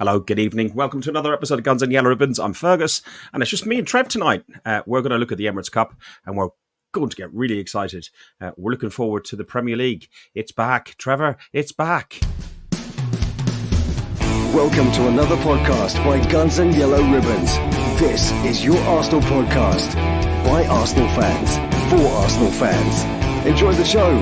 Hello, good evening. Welcome to another episode of Guns and Yellow Ribbons. I'm Fergus, and it's just me and Trev tonight. We're going to look at the Emirates Cup, and we're going to get really excited. We're looking forward to the Premier League. It's back. Trevor, it's back. Welcome to another podcast by Guns and Yellow Ribbons. This is your Arsenal podcast by Arsenal fans for Arsenal fans. Enjoy the show.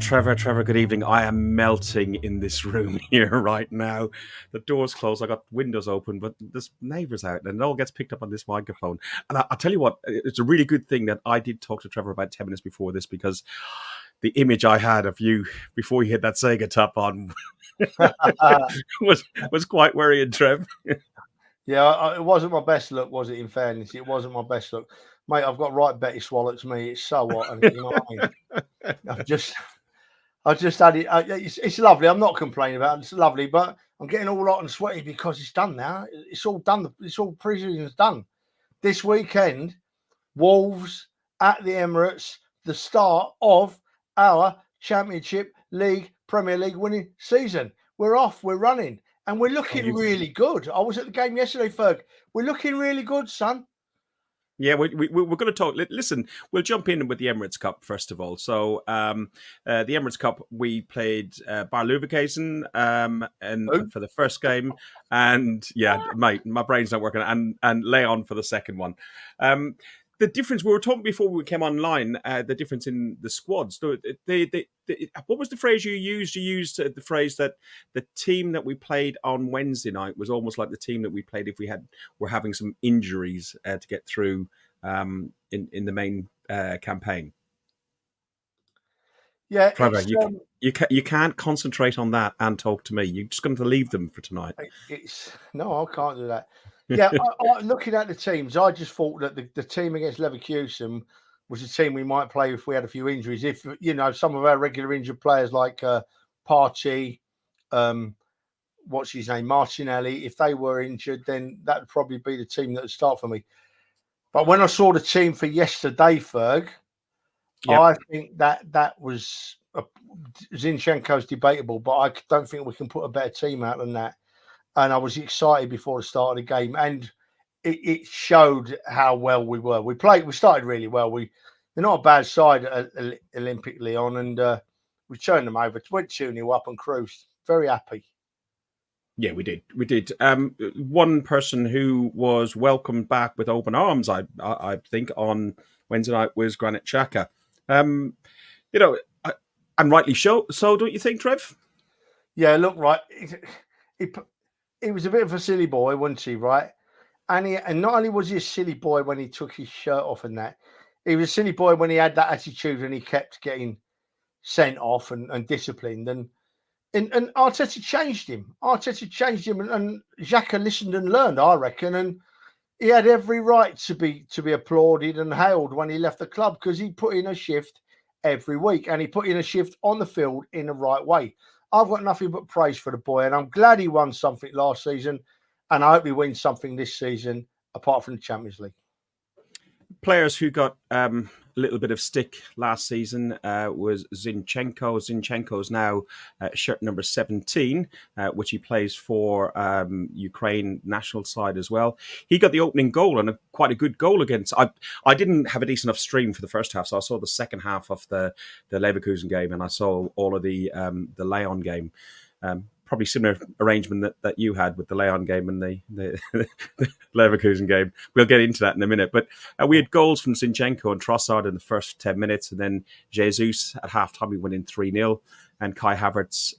Trevor, good evening. I am melting in this room here right now. The door's closed. I got windows open, but there's neighbours out, and it all gets picked up on this microphone. And I'll tell you what, it's a really good thing that I did talk to Trevor about 10 minutes before this, because the image I had of you before you had that Sega top on was quite worrying, Trev. Yeah, it wasn't my best look, was it? In fairness, it wasn't my best look, mate. I've got right Betty Swallow to me. It's so hot, and you know what I mean. I just had it. It's lovely. I'm not complaining about it. It's lovely, but I'm getting all hot and sweaty because it's done now. It's all done. It's all pre-season's done. This weekend, Wolves at the Emirates, the start of our Championship League, Premier League winning season. We're off. We're running. And we're looking really good. I was at the game yesterday, Ferg. We're looking really good, son. Yeah, we're going to talk. Listen, we'll jump in with the Emirates Cup first of all. So, the Emirates Cup, we played Bayer Leverkusen for the first game, and yeah, mate, my brain's not working, and Leon for the second one. The difference we were talking before we came online, the difference in the squads. What was the phrase you used? You used the phrase that the team that we played on Wednesday night was almost like the team that we played if were having some injuries to get through in the main campaign. Yeah, Trevor, you can't concentrate on that and talk to me. You're just going to leave them for tonight. No, I can't do that. Yeah, looking at the teams, I just thought that the team against Leverkusen was a team we might play if we had a few injuries. If, you know, some of our regular injured players like Partey, what's his name, Martinelli, if they were injured, then that would probably be the team that would start for me. But when I saw the team for yesterday, Ferg, yep. I think that was Zinchenko's debatable, but I don't think we can put a better team out than that. And I was excited before the start of the game, and it showed how well we were. We started really well. They're not a bad side at Olympic Lyon, and we turned them over. Went 2-0 up and cruised. Very happy. Yeah, we did. One person who was welcomed back with open arms, I think, on Wednesday night was Granit Xhaka. And rightly so, don't you think, Trev? Yeah, look, right. He was a bit of a silly boy, wasn't he, right? And not only was he a silly boy when he took his shirt off and that, he was a silly boy when he had that attitude and he kept getting sent off and disciplined. And Arteta changed him. And Xhaka listened and learned, I reckon. And he had every right to be applauded and hailed when he left the club, because he put in a shift every week, and he put in a shift on the field in the right way. I've got nothing but praise for the boy, and I'm glad he won something last season, and I hope he wins something this season, apart from the Champions League. Players who got a little bit of stick last season was Zinchenko. Zinchenko's now shirt number 17, which he plays for Ukraine national side as well. He got the opening goal, and quite a good goal against. I didn't have a decent enough stream for the first half, so I saw the second half of the Leverkusen game, and I saw all of the Lyon game. Probably similar arrangement that you had with the Leon game and the Leverkusen game. We'll get into that in a minute. But we had goals from Zinchenko and Trossard in the first 10 minutes, and then Jesus at halftime, we went in 3-0, and Kai Havertz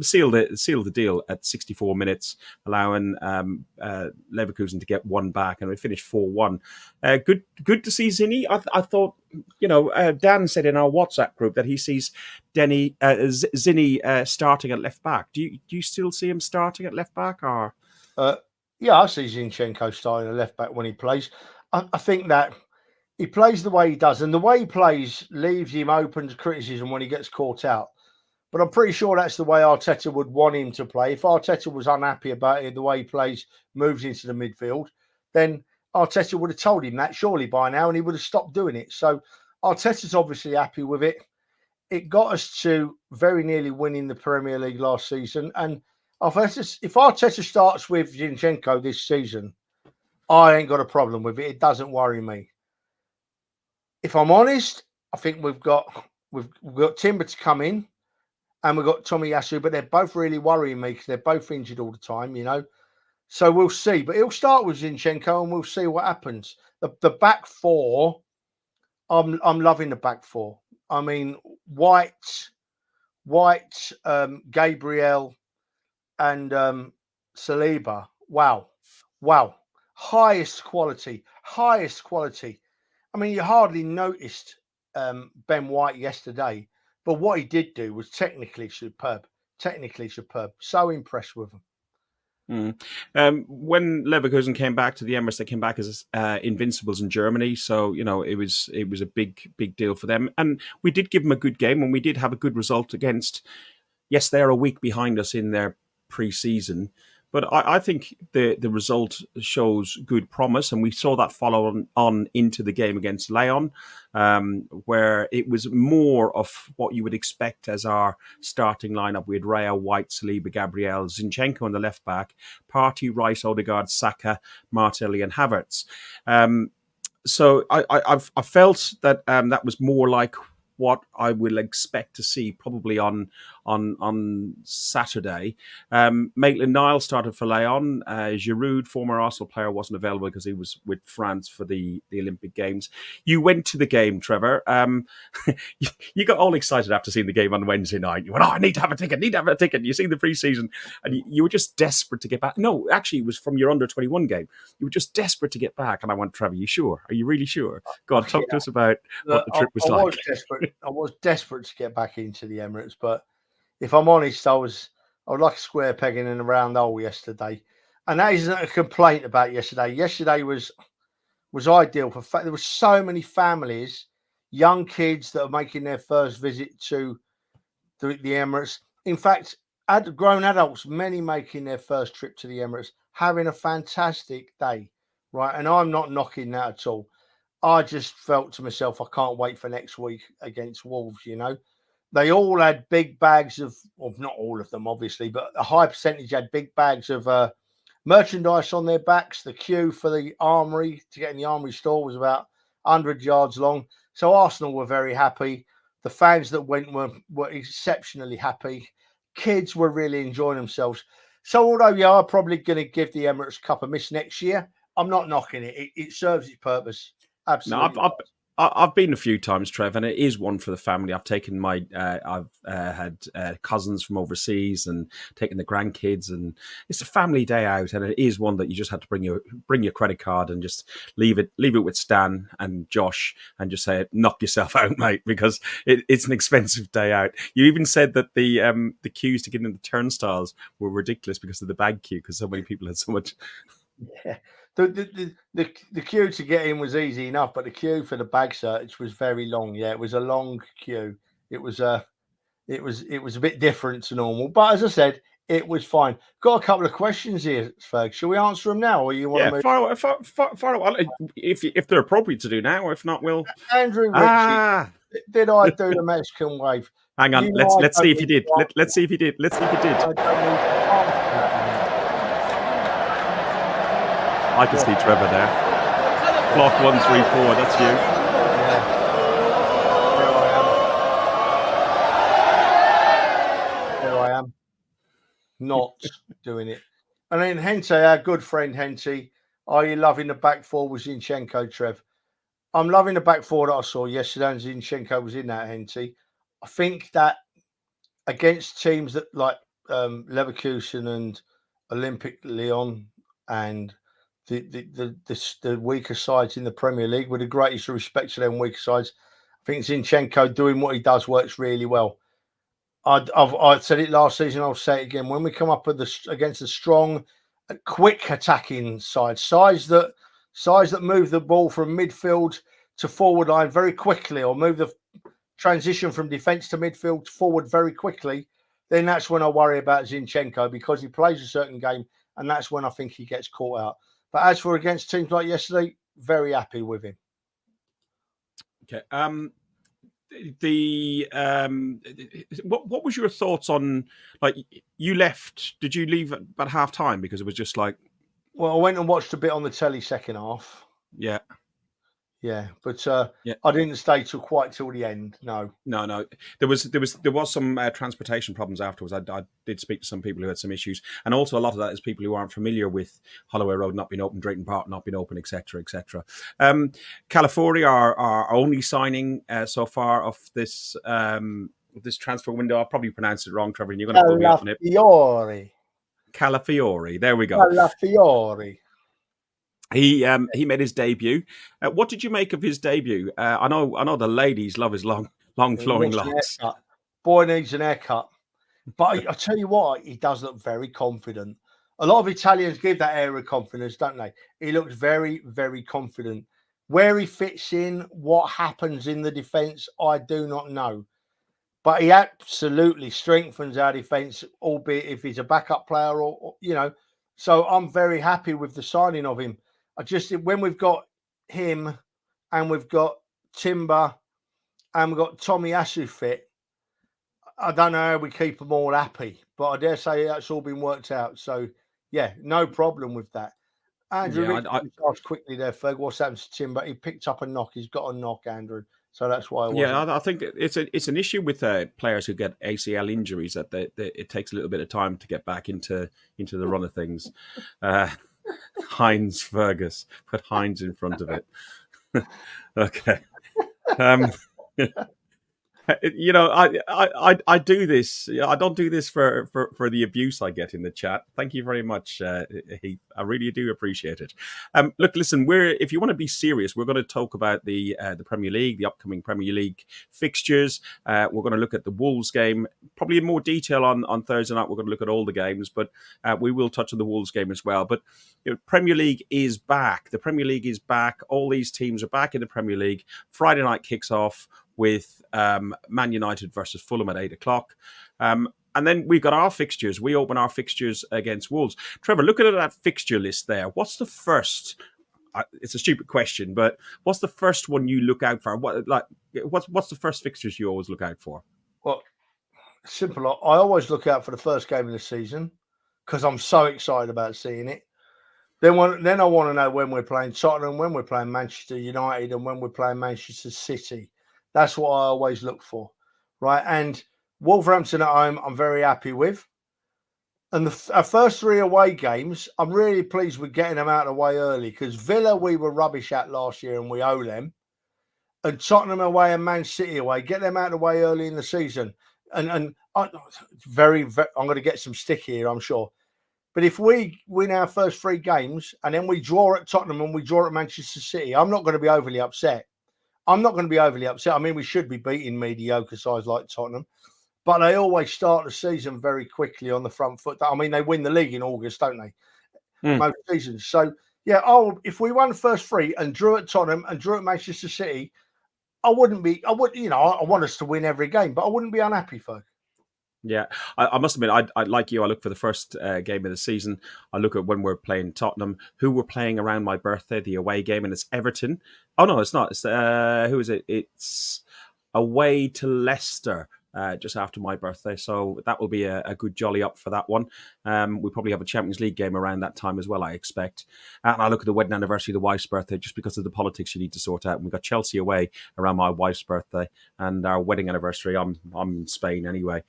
sealed the deal at 64 minutes, allowing Leverkusen to get one back, and we finished 4-1. Good to see Zinny. I thought, Dan said in our WhatsApp group that he sees Zinny starting at left back. Do you still see him starting at left back, or? Yeah, I see Zinchenko starting at left back when he plays. I think that he plays the way he does, and the way he plays leaves him open to criticism when he gets caught out. But I'm pretty sure that's the way Arteta would want him to play. If Arteta was unhappy about it, the way he plays, moves into the midfield, then Arteta would have told him that surely by now, and he would have stopped doing it. So Arteta's obviously happy with it. It got us to very nearly winning the Premier League last season. And if Arteta starts with Zinchenko this season, I ain't got a problem with it. It doesn't worry me. If I'm honest, I think we've got Timber to come in. And we've got Tomiyasu, but they're both really worrying me because they're both injured all the time, you know. So we'll see. But he'll start with Zinchenko and we'll see what happens. The back four, I'm loving the back four. I mean, White, Gabriel, and Saliba. Wow. Highest quality. I mean, you hardly noticed Ben White yesterday. But what he did do was technically superb. So impressed with him. When Leverkusen came back to the Emirates, they came back as invincibles in Germany. So, you know, it was a big deal for them. And we did give them a good game, and we did have a good result against, yes, they're a week behind us in their pre-season. But I think the result shows good promise, and we saw that follow on into the game against Lyon, where it was more of what you would expect as our starting lineup. We had Raya, White, Saliba, Gabriel, Zinchenko on the left back, Partey, Rice, Odegaard, Saka, Martinelli, and Havertz. So I felt that that was more like what I will expect to see probably on Saturday. Maitland-Niles started for Lyon. Giroud, former Arsenal player, wasn't available because he was with France for the Olympic Games. You went to the game, Trevor. You got all excited after seeing the game on Wednesday night. You went, I need to have a ticket. You see the pre-season, and you were just desperate to get back. No, actually, it was from your under-21 game. You were just desperate to get back. And I went, Trevor, you sure? Are you really sure? Go on, talk to us about what the trip was like. I was desperate to get back into the Emirates, but if I'm honest, I was like a square peg in a round hole yesterday, and that isn't a complaint about yesterday. Yesterday was ideal for fact. There were so many families, young kids that are making their first visit to the Emirates. In fact, grown adults, many making their first trip to the Emirates, having a fantastic day, right? And I'm not knocking that at all. I just felt to myself, I can't wait for next week against Wolves, you know. They all had big bags of, well, not all of them, obviously, but a high percentage had big bags of merchandise on their backs. The queue for the Armoury, to get in the Armoury store, was about 100 yards long. So Arsenal were very happy. The fans that went were exceptionally happy. Kids were really enjoying themselves. So although you are probably going to give the Emirates Cup a miss next year, I'm not knocking it. It serves its purpose. Absolutely. No, I've been a few times, Trev, and it is one for the family. I've taken I've had cousins from overseas and taken the grandkids, and it's a family day out, and it is one that you just have to bring your credit card and just leave it with Stan and Josh and just say, knock yourself out, mate, because it's an expensive day out. You even said that the queues to get in the turnstiles were ridiculous because of the bag queue, because so many people had so much. Yeah. The queue to get in was easy enough, but the queue for the bag search was very long. Yeah, it was a long queue. It was a bit different to normal, but as I said, it was fine. Got a couple of questions here, Ferg. Shall we answer them now, or you want to move? Far away. If they're appropriate to do now, or if not, we'll. Andrew Ritchie, did I do the Mexican wave? Hang on, let's see if you did. Let's see if you did. I can see Trevor there. Clock 134. That's you. Yeah. There I am. Not doing it. And then Hente, our good friend Hente, are you loving the back four with Zinchenko, Trev? I'm loving the back four that I saw yesterday, and Zinchenko was in that, Hente. I think that against teams that like Leverkusen and Olympic Lyon and the weaker sides in the Premier League, with the greatest respect to them weaker sides, I think Zinchenko doing what he does works really well. I said it last season, I'll say it again. When we come up with against a strong, quick attacking sides that move the ball from midfield to forward line very quickly, or move the transition from defence to midfield forward very quickly, then that's when I worry about Zinchenko, because he plays a certain game, and that's when I think he gets caught out. But as for against teams like yesterday, very happy with him. Okay. What was your thoughts on, like, you left? Did you leave at about half time because it was just like? Well, I went and watched a bit on the telly second half. Yeah. Yeah, but Yeah. I didn't stay quite till the end. No. There was some transportation problems afterwards. I did speak to some people who had some issues, and also a lot of that is people who aren't familiar with Holloway Road not being open, Drayton Park not being open, etc., etc. Calafiori, our only signing so far of this transfer window. I'll probably pronounce it wrong, Trevor, and you're going to pull me up on it. Calafiori. There we go. Calafiori. He made his debut. What did you make of his debut? I know the ladies love his long flowing locks. Boy needs an haircut. But I tell you what, he does look very confident. A lot of Italians give that air of confidence, don't they? He looks very, very confident. Where he fits in, what happens in the defence, I do not know. But he absolutely strengthens our defence, albeit if he's a backup player or. So I'm very happy with the signing of him. When we've got him and we've got Timber and we've got Tomiyasu fit, I don't know how we keep them all happy, but I dare say that's all been worked out. So, yeah, no problem with that. Andrew, asked quickly there, Ferg, what's happened to Timber? He picked up a knock. He's got a knock, Andrew. So that's why. I think it's an issue with players who get ACL injuries that it takes a little bit of time to get back into the run of things. Heinz Fergus, put Heinz in front of it. Okay. I do this. I don't do this for the abuse I get in the chat. Thank you very much, Heath. I really do appreciate it. Look, listen. If you want to be serious, we're going to talk about the Premier League, the upcoming Premier League fixtures. We're going to look at the Wolves game, probably in more detail on Thursday night. We're going to look at all the games, but we will touch on the Wolves game as well. But Premier League is back. The Premier League is back. All these teams are back in the Premier League. Friday night kicks off with Man United versus Fulham at 8 o'clock. And then we've got our fixtures. We open our fixtures against Wolves. Trevor, looking at that fixture list there, what's the first? It's a stupid question, but what's the first one you look out for? What's the first fixtures you always look out for? Well, simple. I always look out for the first game of the season because I'm so excited about seeing it. Then I want to know when we're playing Tottenham, when we're playing Manchester United, and when we're playing Manchester City. That's what I always look for, right? And Wolverhampton at home, I'm very happy with. And our first 3 away games, I'm really pleased with getting them out of the way early, because Villa we were rubbish at last year and we owe them. And Tottenham away and Man City away, get them out of the way early in the season. And I'm going to get some stick here, I'm sure. But if we win our first 3 games and then we draw at Tottenham and we draw at Manchester City, I'm not going to be overly upset. I mean, we should be beating mediocre sides like Tottenham, but they always start the season very quickly on the front foot. I mean, they win the league in August, don't they? Most seasons. So, yeah, if we won the first 3 and drew at Tottenham and drew at Manchester City, I want us to win every game, but I wouldn't be unhappy, Ferg. Yeah, I must admit, I like you. I look for the first game of the season. I look at when we're playing Tottenham, who we're playing around my birthday, the away game, and it's Everton. Oh, no, it's not. It's who is it? It's away to Leicester just after my birthday. So that will be a good jolly up for that one. We probably have a Champions League game around that time as well, I expect. And I look at the wedding anniversary of the wife's birthday just because of the politics you need to sort out. And we've got Chelsea away around my wife's birthday and our wedding anniversary. I'm in Spain anyway.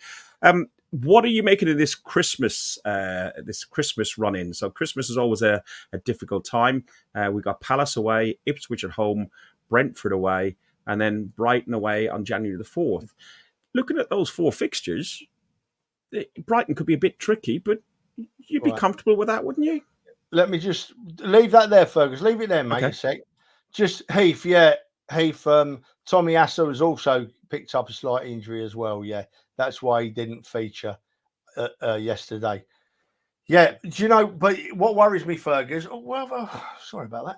What are you making of this Christmas run in? So Christmas is always a difficult time. We've got Palace away, Ipswich at home, Brentford away, and then Brighton away on January the 4th. Looking at those 4 fixtures, Brighton could be a bit tricky, but you'd be comfortable with that, wouldn't you? Let me just leave that there, Fergus. Leave it there, mate, a sec. Just Heath, Tomiyasu has also picked up a slight injury as well, That's why he didn't feature yesterday. Yeah, do you know, but what worries me, Fergus, sorry about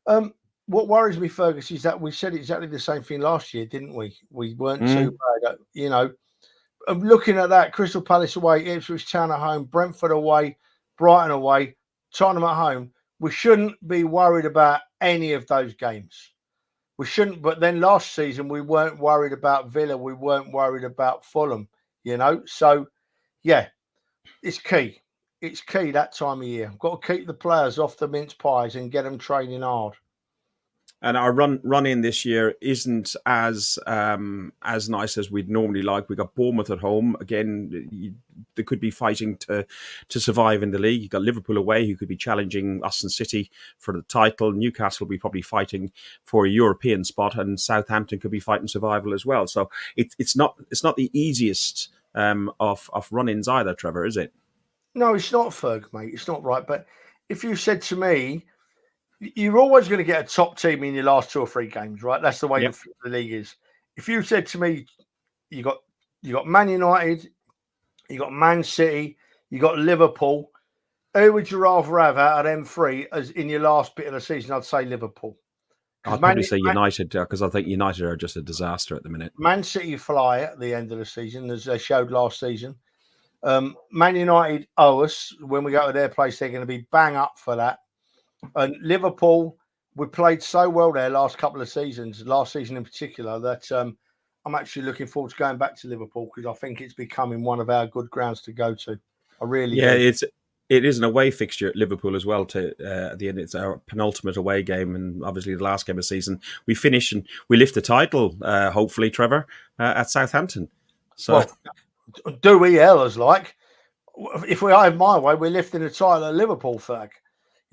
that. what worries me, Fergus, is that we said exactly the same thing last year, didn't we? We weren't too bad. I'm looking at that: Crystal Palace away, Ipswich Town at home, Brentford away, Brighton away, Tottenham at home. We shouldn't be worried about any of those games. We shouldn't. But then last season, we weren't worried about Villa. We weren't worried about Fulham. So yeah, it's key. It's key that time of year. I've got to keep the players off the mince pies and get them training hard. And our run in this year isn't as nice as we'd normally like. We got Bournemouth at home again. They could be fighting to survive in the league. You got Liverpool away, who could be challenging us and City for the title. Newcastle will be probably fighting for a European spot, and Southampton could be fighting survival as well. So it's not the easiest of run-ins either, Trevor, is it? No, it's not, Ferg, mate. It's not right. But if you said to me, you're always going to get a top team in your last 2 or 3 games, right? That's the way the league is. If you said to me, you got Man United, you got Man City, you got Liverpool, who would you rather have out of them 3 as in your last bit of the season? I'd say Liverpool. I'd probably say United, because I think United are just a disaster at the minute. Man City fly at the end of the season, as they showed last season. Man United owe us. When we go to their place, they're going to be bang up for that. And Liverpool, we played so well there last couple of seasons, last season in particular, that I'm actually looking forward to going back to Liverpool, because I think it's becoming one of our good grounds to go to. I really do. It is an away fixture at Liverpool as well. At the end, it's our penultimate away game, and obviously the last game of the season. We finish and we lift the title, hopefully, Trevor, at Southampton. So, do we Ella's like? If we have my way, we're lifting the title at Liverpool, Ferg.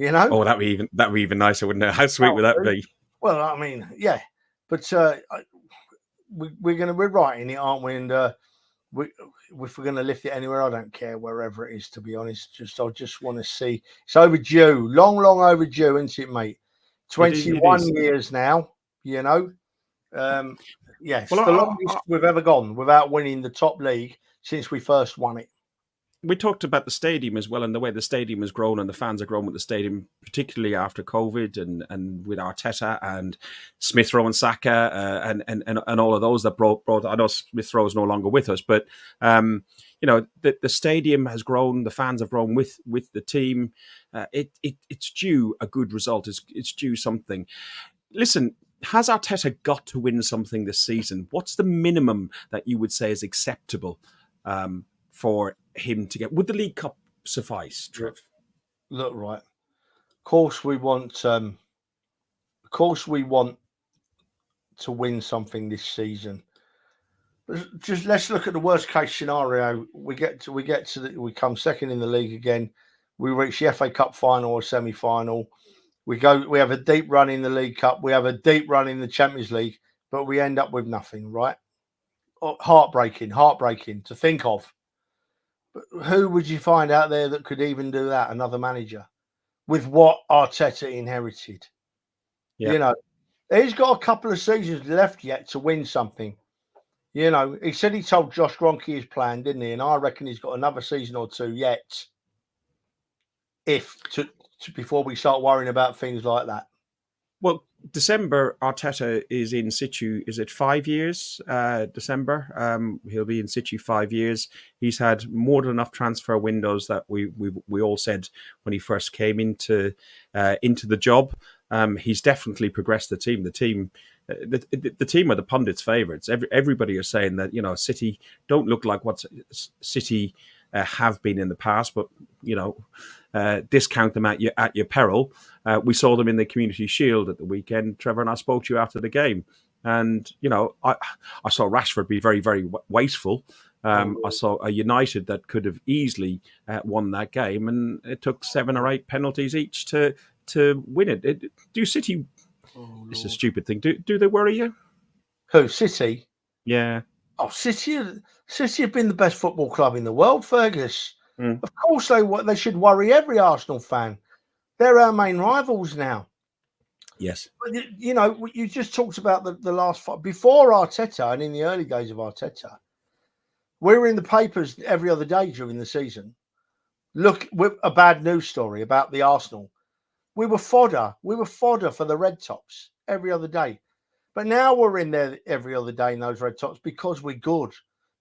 Oh, that'd be even nicer, wouldn't it? How sweet would that be? Well, I mean, yeah, but we're right in it, aren't we? And if we're going to lift it anywhere, I don't care wherever it is. To be honest, I just want to see. It's overdue, long overdue, isn't it, mate? 21 years now. Yes, it's the longest we've ever gone without winning the top league since we first won it. We talked about the stadium as well, and the way the stadium has grown and the fans have grown with the stadium, particularly after COVID and with Arteta and Smith Rowe and Saka and all of those that brought. I know Smith Rowe is no longer with us, but the stadium has grown, the fans have grown with the team. It's due a good result. It's due something. Listen, has Arteta got to win something this season? What's the minimum that you would say is acceptable for him to get? Would the League Cup suffice, Trev? Look, right. Of course we want to win something this season. Just let's look at the worst case scenario. We come second in the league again. We reach the FA Cup final or semi-final. We have a deep run in the League Cup. We have a deep run in the Champions League, but we end up with nothing, right? Heartbreaking to think of. But who would you find out there that could even do that? Another manager with what Arteta inherited. Yeah. He's got a couple of seasons left yet to win something. He said he told Josh Kroenke his plan, didn't he? And I reckon he's got another season or 2 yet. Before we start worrying about things like that. Well, December, Arteta is in situ. Is it 5 years? December, he'll be in situ 5 years. He's had more than enough transfer windows that we all said when he first came into the job. He's definitely progressed the team. The team are the pundits' favourites. Everybody is saying that City don't look like what City have been in the past, but discount them at your peril. We saw them in the Community Shield at the weekend, Trevor, and I spoke to you after the game. And, I saw Rashford be very, very wasteful. I saw a United that could have easily won that game, and it took 7 or 8 penalties each to win it. Do City... it's a stupid thing. Do they worry you? Who, City? Yeah. Oh, City have been the best football club in the world, Fergus. Of course they should worry every Arsenal fan. They're our main rivals now. Yes. But, you just talked about the last 5. Before Arteta and in the early days of Arteta, we were in the papers every other day during the season. Look, with a bad news story about the Arsenal. we were fodder. We were fodder for the Red Tops every other day. But now we're in there every other day in those Red Tops because we're good,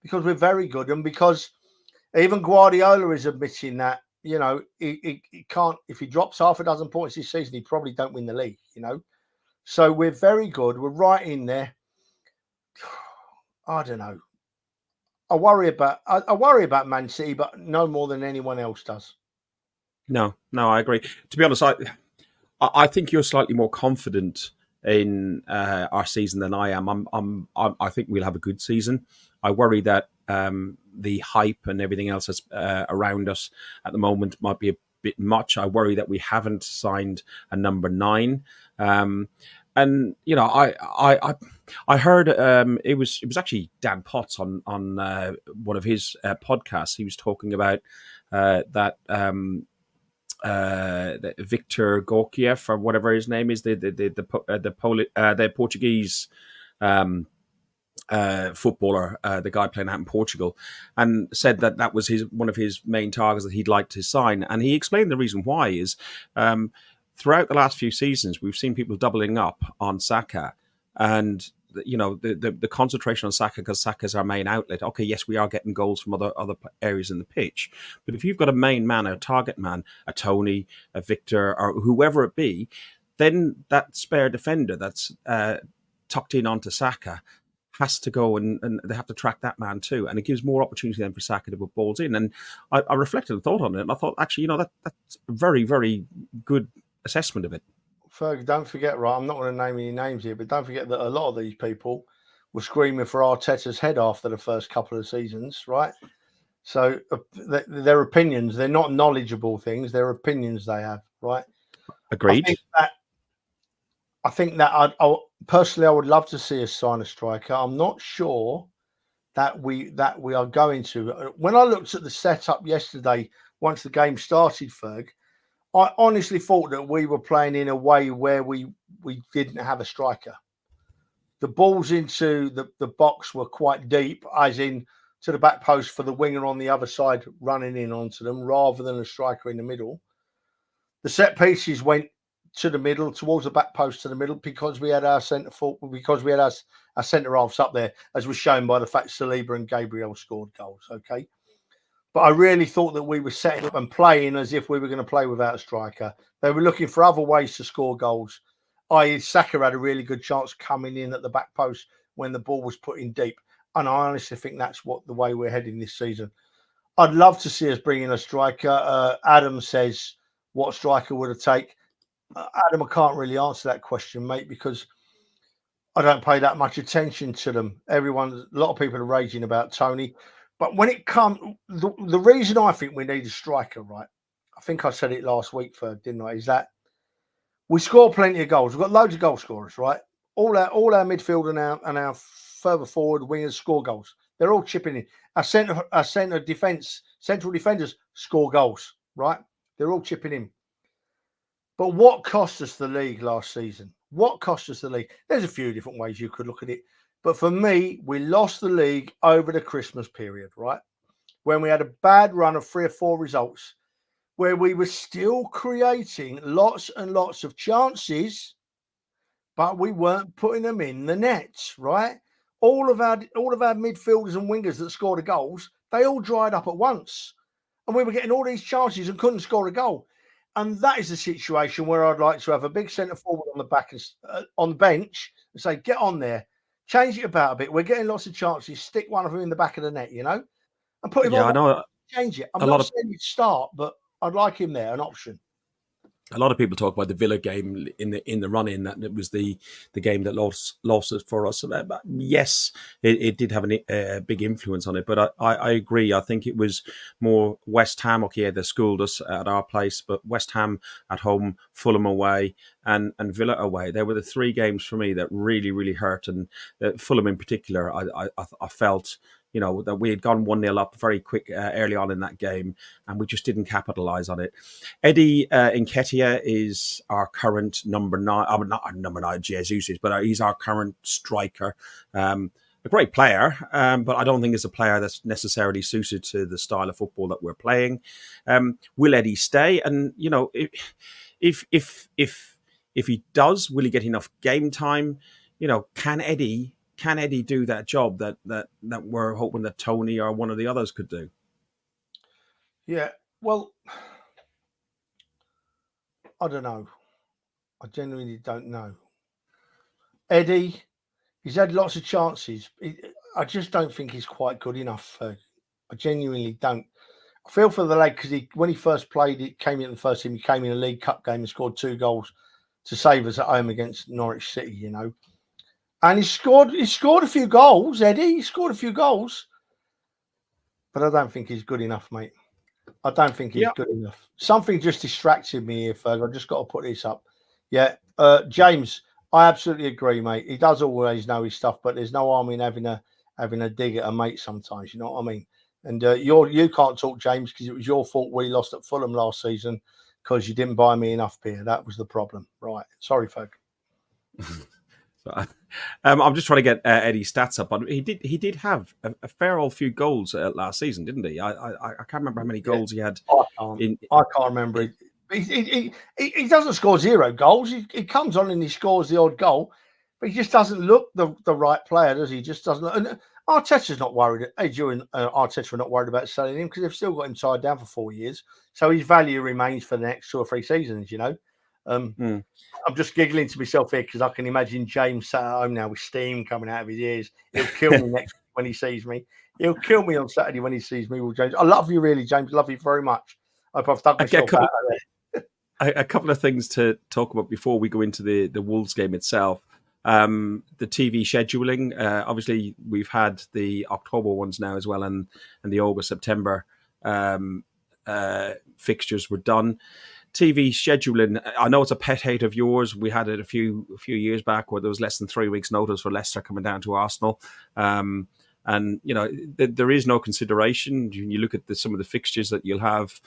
because we're very good, and because even Guardiola is admitting that, you know, he can't, if he drops half a dozen points this season, he probably don't win the league, you know. So we're very good. We're right in there. I don't know. I worry about Man City, but no more than anyone else does. No, I agree. To be honest, I think you're slightly more confident in our season than I am. I think we'll have a good season. I worry that the hype and everything else that's around us at the moment might be a bit much. I worry that we haven't signed a number 9. And you know, I heard it was actually Dan Potts on one of his podcasts. He was talking about that. Victor Gorkiev or whatever his name is, the Portuguese footballer, the guy playing out in Portugal, and said that was one of his main targets that he'd like to sign. And he explained the reason why is throughout the last few seasons we've seen people doubling up on Saka, and you know the concentration on Saka because Saka's our main outlet. Okay, yes, we are getting goals from other areas in the pitch, but if you've got a main man, a target man, a Tony, a Victor, or whoever it be, then that spare defender that's tucked in onto Saka has to go and they have to track that man too, and it gives more opportunity then for Saka to put balls in. And I reflected and thought on it, and I thought actually, you know, that's a very, very good assessment of it. Ferg, don't forget, right? I'm not going to name any names here, but don't forget that a lot of these people were screaming for Arteta's head after the first couple of seasons, right? So their opinions, they're not knowledgeable things, they're opinions they have, right? Agreed. I think that I personally, I would love to see us sign a striker. I'm not sure that we are going to. When I looked at the setup yesterday, once the game started, Ferg, I honestly thought that we were playing in a way where we didn't have a striker. The balls into the box were quite deep, as in to the back post for the winger on the other side running in onto them, rather than a striker in the middle. The set pieces went to the middle, towards the back post to the middle, because we had our centre forward, because we had our centre halves up there, as was shown by the fact Saliba and Gabriel scored goals. Okay. But I really thought that we were setting up and playing as if we were going to play without a striker. They were looking for other ways to score goals. Saka had a really good chance coming in at the back post when the ball was put in deep. And I honestly think that's the way we're heading this season. I'd love to see us bring in a striker. Adam says, what striker would it take? Adam, I can't really answer that question, mate, because I don't pay that much attention to them. A lot of people are raging about Tony. But when it comes, the reason I think we need a striker, right? I think I said it last week, didn't I? Is that we score plenty of goals. We've got loads of goal scorers, right? All our midfield and our further forward wingers score goals. They're all chipping in. Our central defenders score goals, right? They're all chipping in. But what cost us the league last season? What cost us the league? There's a few different ways you could look at it. But for me, we lost the league over the Christmas period, right? When we had a bad run of 3 or 4 results, where we were still creating lots and lots of chances, but we weren't putting them in the nets, right? All of our midfielders and wingers that scored the goals, they all dried up at once. And we were getting all these chances and couldn't score a goal. And that is the situation where I'd like to have a big centre forward on the back and on the bench and say, get on there, change it about a bit. We're getting lots of chances. Stick one of them in the back of the net, you know, and put him on. I know. Change it. I'm not saying he'd start, but I'd like him there, an option. A lot of people talk about the Villa game in the run-in, that it was the game that lost it for us. But yes, it did have a big influence on it. But I agree. I think it was more West Ham. Okay, they schooled us at our place, but West Ham at home, Fulham away, and Villa away. They were the 3 games for me that really, really hurt. And Fulham in particular, I felt, you know, that we had gone 1-0 up very quick early on in that game, and we just didn't capitalise on it. Eddie Nketiah is our current number 9. Not our number 9, Jesus is, but he's our current striker. A great player, but I don't think it's a player that's necessarily suited to the style of football that we're playing. Will Eddie stay? And, you know, if he does, will he get enough game time? Can Eddie do that job that we're hoping that Tony or one of the others could do? Yeah, well, I don't know. I genuinely don't know. Eddie, he's had lots of chances. I just don't think he's quite good enough. I genuinely don't. I feel for the lad because when he first played, he came in the first team. He came in a League Cup game and scored 2 goals to save us at home against Norwich City. And he scored a few goals. Eddie, he scored a few goals, but I don't think he's good enough, mate. I don't think he's good enough. Something just distracted me here, Ferg. I've just got to put this up. Yeah, James, I absolutely agree, mate. He does always know his stuff, but there's no harm in having a dig at a mate sometimes. You know what I mean? And you can't talk, James, because it was your fault we lost at Fulham last season because you didn't buy me enough beer. That was the problem. Right. Sorry, Ferg. I'm just trying to get Eddie's stats up. He did have a fair old few goals last season, didn't he? I can't remember how many goals he had. I can't remember. He doesn't score 0 goals. He comes on and he scores the odd goal, but he just doesn't look the right player, does he? Just doesn't. And Arteta's not worried. Edu and Arteta are not worried about selling him because they've still got him tied down for 4 years. So his value remains for the next 2 or 3 seasons. I'm just giggling to myself here because I can imagine James sat at home now with steam coming out of his ears. He'll kill me next week when he sees me. He'll kill me on Saturday when he sees me. Well, James, I love you, really, James. Love you very much. I hope I've dug myself out of there. A couple of things to talk about before we go into the Wolves game itself. The TV scheduling. Obviously, we've had the October ones now as well, and the August, September fixtures were done. TV scheduling, I know it's a pet hate of yours. We had it a few years back where there was less than 3 weeks' notice for Leicester coming down to Arsenal. And, there is no consideration. You look at some of the fixtures that you'll have,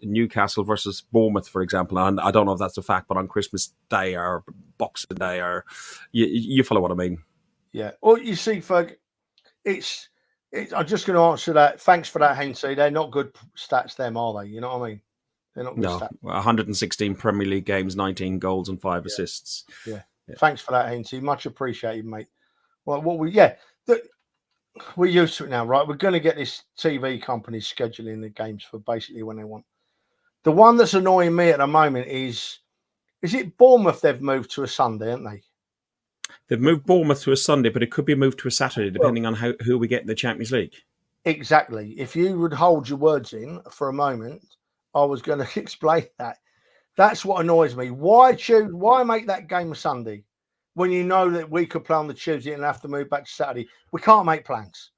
Newcastle versus Bournemouth, for example. And I don't know if that's a fact, but on Christmas Day or Boxing Day, or you follow what I mean. Yeah. Well, you see, Ferg, I'm just going to answer that. Thanks for that, Hensey. They're not good stats, them, are they? You know what I mean? They're not good stats. 116 Premier League games, 19 goals and 5 assists. Yeah. Thanks for that, Hensey. Much appreciated, mate. Well, we're used to it now, right? We're going to get this TV company scheduling the games for basically when they want. The one that's annoying me at the moment is it Bournemouth they've moved to a Sunday, haven't they? They've moved Bournemouth to a Sunday, but it could be moved to a Saturday, depending on who we get in the Champions League. Exactly. If you would hold your words in for a moment, I was going to explain that. That's what annoys me. Why make that game a Sunday when you know that we could play on the Tuesday and have to move back to Saturday? We can't make plans.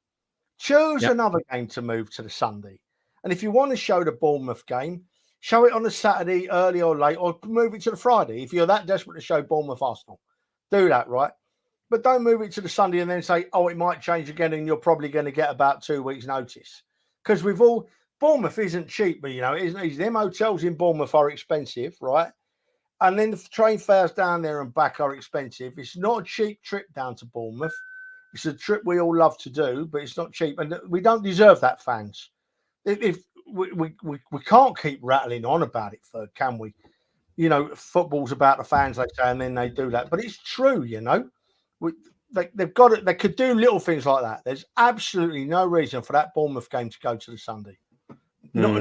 Choose another game to move to the Sunday. And if you want to show the Bournemouth game, show it on the Saturday, early or late, or move it to the Friday. If you're that desperate to show Bournemouth Arsenal, do that, right? But don't move it to the Sunday and then say, oh, it might change again and you're probably going to get about 2 weeks' notice. Because Bournemouth isn't cheap, but them hotels in Bournemouth are expensive, right? And then the train fares down there and back are expensive. It's not a cheap trip down to Bournemouth. It's a trip we all love to do, but it's not cheap. And we don't deserve that, fans. If we can't keep rattling on about it, can we? Football's about the fans, they say, and then they do that. But it's true, they've got it. They could do little things like that. There's absolutely no reason for that Bournemouth game to go to the Sunday. Not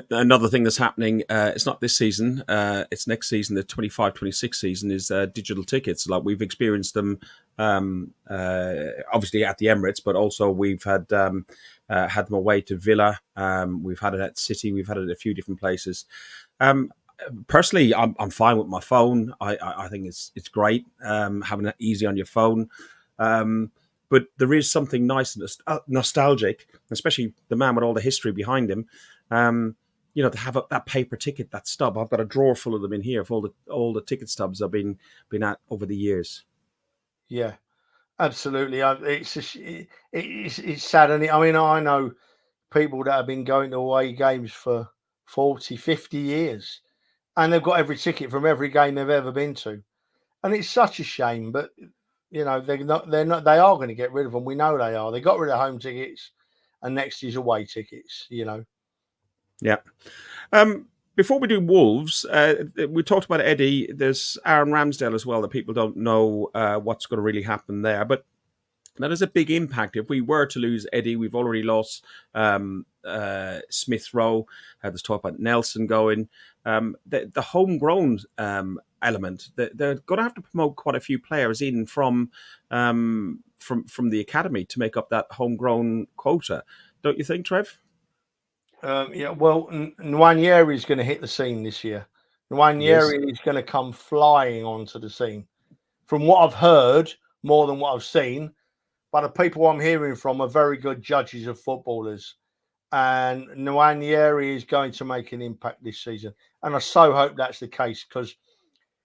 Another thing that's happening, it's not this season, it's next season, the 25-26 season, is digital tickets. Like, we've experienced them obviously at the Emirates, but also we've had them away to Villa. We've had it at City. We've had it at a few different places. Personally, I'm fine with my phone. I think it's great having it easy on your phone. But there is something nice and nostalgic, especially the man with all the history behind him. To have that paper ticket, that stub. I've got a drawer full of them in here of all the ticket stubs I've been at over the years. Yeah, absolutely. It's sad. And I know people that have been going to away games for 40, 50 years, and they've got every ticket from every game they've ever been to. And it's such a shame, but they are going to get rid of them. We know they are. They got rid of home tickets, and next is away tickets. Yeah. Before we do Wolves, we talked about Eddie. There's Aaron Ramsdale as well that people don't know what's going to really happen there. But that is a big impact. If we were to lose Eddie, we've already lost Smith Rowe. There's talk about Nelson going. The homegrown element, they're going to have to promote quite a few players in from the academy to make up that homegrown quota. Don't you think, Trev? Yeah, well, Nwaneri is going to hit the scene this year. Nwaneri is going to come flying onto the scene. From what I've heard, more than what I've seen, but the people I'm hearing from are very good judges of footballers. And Nwaneri is going to make an impact this season. And I so hope that's the case, because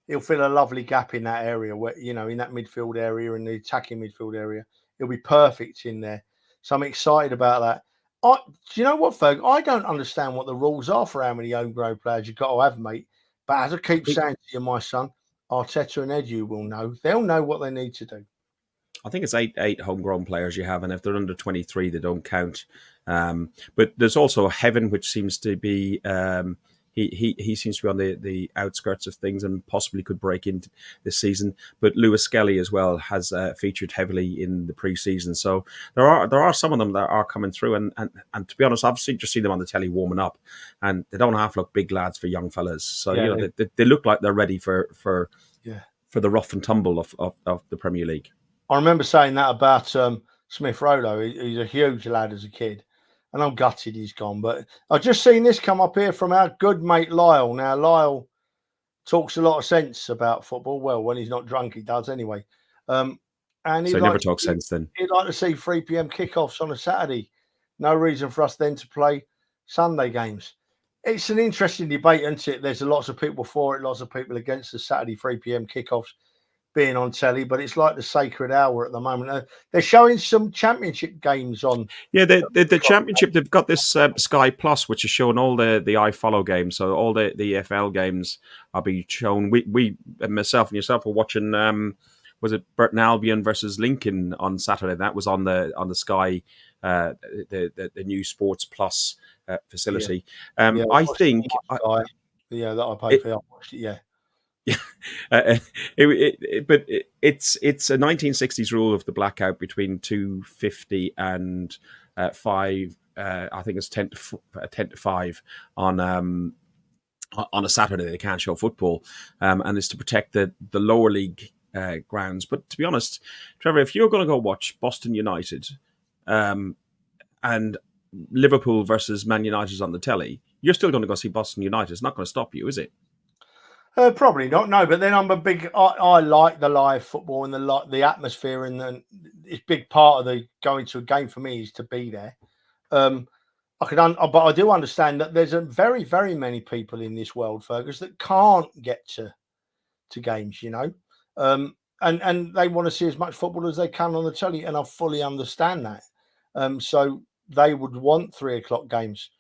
he'll fill a lovely gap in that area, where, you know, in that midfield area, in the attacking midfield area. He'll be perfect in there. So I'm excited about that. Do you know what, Ferg? I don't understand what the rules are for how many homegrown players you've got to have, mate. But as I keep saying to you, my son, Arteta and Edu will know. They'll know what they need to do. I think it's eight homegrown players you have, and if they're under 23, they don't count. But there's also Heaven, which seems to be he seems to be on the outskirts of things and possibly could break into this season. But Lewis Skelly as well has featured heavily in the pre-season. So there are some of them that are coming through, and to be honest, I've just seen them on the telly warming up, and they don't half look big lads for young fellas. So they look like they're ready for the rough and tumble of the Premier League. I remember saying that about Smith Rowe, though. He's a huge lad as a kid, and I'm gutted he's gone. But I've just seen this come up here from our good mate Lyle. Now, Lyle talks a lot of sense about football. Well, when he's not drunk, he does anyway. And so he never talks sense then. He'd like to see 3 p.m. kickoffs on a Saturday. No reason for us then to play Sunday games. It's an interesting debate, isn't it? There's lots of people for it, lots of people against the Saturday 3 p.m. kickoffs being on telly, but it's like the sacred hour at the moment. They're showing some championship games on. Yeah, the championship, they've got this Sky Plus, which is showing all the iFollow games. So all the EFL games are being shown. We myself and yourself were watching. Was it Burton Albion versus Lincoln on Saturday? That was on the Sky, the new Sports Plus facility. I think. That I paid for. I watched it. Yeah. But it's a 1960s rule of the blackout between 2:50 and 5. I think it's 10 to 5 on a Saturday. They can't show football, and it's to protect the lower league grounds. But to be honest, Trevor, if you're going to go watch Boston United and Liverpool versus Man United on the telly, you're still going to go see Boston United. It's not going to stop you, is it? Probably not. No, but then I'm a big. I like the live football and the atmosphere, and it's a big part of the going to a game for me is to be there. But I do understand that there's a very, very many people in this world, Fergus, that can't get to games. You know, and they want to see as much football as they can on the telly, and I fully understand that. So they would want 3 o'clock games.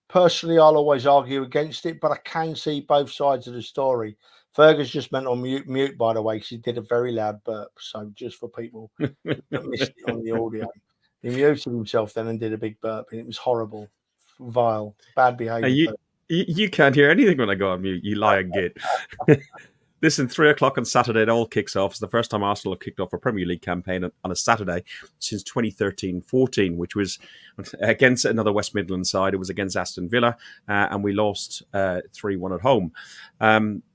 Personally, I'll always argue against it, but I can see both sides of the story. Fergus just went on mute, by the way, because he did a very loud burp. So just for people that missed it on the audio, he muted himself then and did a big burp, and it was horrible, vile, bad behaviour. You can't hear anything when I go on mute, you lying git. Listen, 3 o'clock on Saturday, it all kicks off. It's the first time Arsenal have kicked off a Premier League campaign on a Saturday since 2013-14, which was against another West Midlands side. It was against Aston Villa, and we lost 3-1 at home.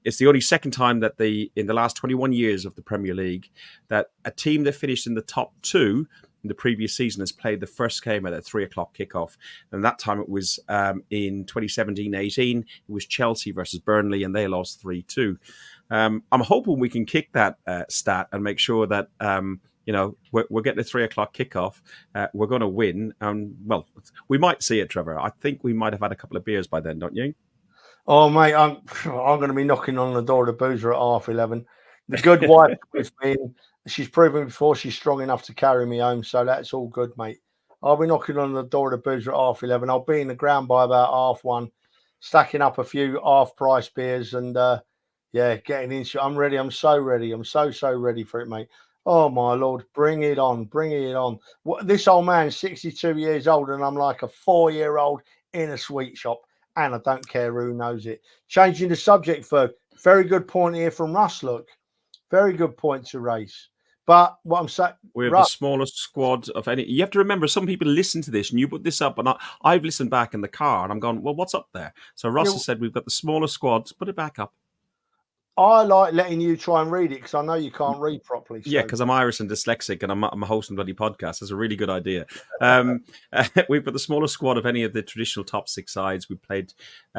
It's the only second time that in the last 21 years of the Premier League that a team that finished in the top 2 in the previous season has played the first game at a 3 o'clock kickoff. And that time it was in 2017-18. It was Chelsea versus Burnley, and they lost 3-2. I'm hoping we can kick that stat and make sure that we're getting a 3 o'clock kickoff. We're going to win. Well, we might see it, Trevor. I think we might have had a couple of beers by then, don't you? Oh, mate, I'm going to be knocking on the door of the boozer at 11:30. The good wife with me. She's proven before she's strong enough to carry me home, so that's all good, mate. I'll be knocking on the door of the boozer at 11:30. I'll be in the ground by about 1:30, stacking up a few half-price beers and, getting into it. I'm ready. I'm so ready. I'm so ready for it, mate. Oh, my Lord. Bring it on. Bring it on. This old man's 62 years old, and I'm like a 4-year-old in a sweet shop. and I don't care who knows it. Changing the subject, Ferg. Very good point here from Russ. Look, very good point to raise. But what I'm saying, We have the Russ, smallest squad of any. You have to remember, some people listen to this, and you put this up, and I've listened back in the car, and I'm going, well, what's up there? So Ross has said we've got the smallest squad. Put it back up. I like letting you try and read it because I know you can't read properly. Yeah, So. because I'm Irish and dyslexic, and I'm hosting bloody podcast. That's a really good idea. We've got the smallest squad of any of the traditional top six sides. We played.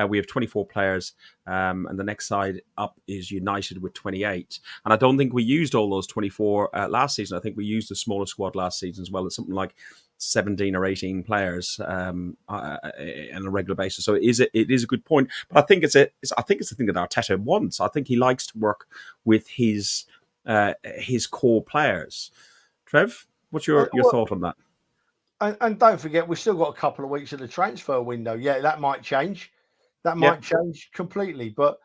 We have 24 players, and the next side up is United with 28. And I don't think we used all those 24 last season. I think we used the smaller squad last season as well. It's something like 17 or 18 players on a regular basis. So it is a good point. But I think it's the thing that Arteta wants. I think he likes to work with his core players. Trev, what's your thought on that? And don't forget, we've still got a couple of weeks of the transfer window. Yeah, that might change. That might change completely, but